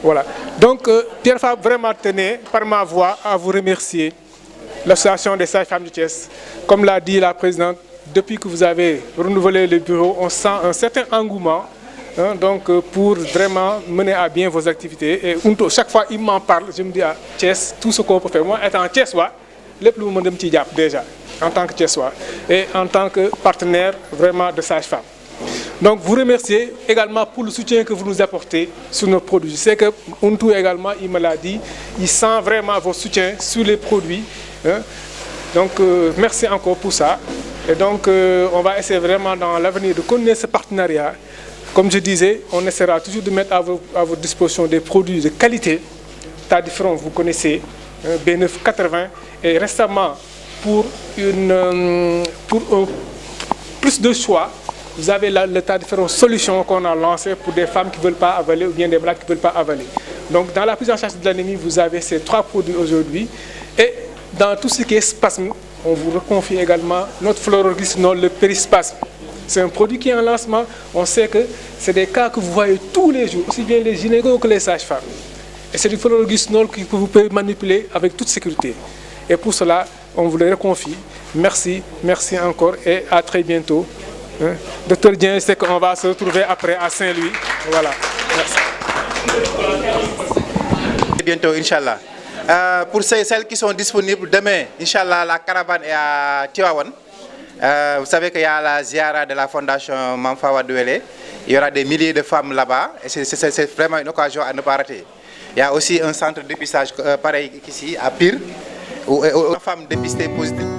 Voilà. Donc, Pierre Fabre vraiment tenait, par ma voix, à vous remercier, l'association des sages-femmes du Thiès. Comme l'a dit la présidente, depuis que vous avez renouvelé le bureau, on sent un certain engouement, hein, donc, pour vraiment mener à bien vos activités. Et chaque fois qu'il m'en parle, je me dis à Thiès, tout ce qu'on peut faire. Moi, étant Thiessois, le plus monde me dit déjà, en tant que Thiessois, et en tant que partenaire vraiment de sages-femmes. Donc, vous remerciez également pour le soutien que vous nous apportez sur nos produits. Je sais que Untu également, il me l'a dit, il sent vraiment vos soutiens sur les produits. Hein. Donc, merci encore pour ça. Et donc, on va essayer vraiment dans l'avenir de continuer ce partenariat. Comme je disais, on essaiera toujours de mettre à votre disposition des produits de qualité. Tas différents, vous connaissez, B9 80. Et récemment, pour plus de choix, vous avez le tas de différentes solutions qu'on a lancées pour des femmes qui ne veulent pas avaler ou bien des malades qui ne veulent pas avaler. Donc, dans la prise en charge de l'anémie, vous avez ces 3 produits aujourd'hui. Et dans tout ce qui est spasme, on vous reconfie également notre fluorourgicynol, le périspasme. C'est un produit qui est en lancement. On sait que c'est des cas que vous voyez tous les jours, aussi bien les gynécos que les sages-femmes. Et c'est du fluorourgicynol que vous pouvez manipuler avec toute sécurité. Et pour cela, on vous le reconfie. Merci encore et à très bientôt. Hein? Docteur Dien, c'est qu'on va se retrouver après à Saint-Louis. Voilà. Merci. À bientôt, Inch'Allah. Pour celles qui sont disponibles demain, Inch'Allah, la caravane est à Tivaouane. Vous savez qu'il y a la ziara de la fondation Mamfawa Douélé. Il y aura des milliers de femmes là-bas et c'est vraiment une occasion à ne pas rater. Il y a aussi un centre de dépistage pareil qu'ici, à Pire, où les femmes dépistées positives.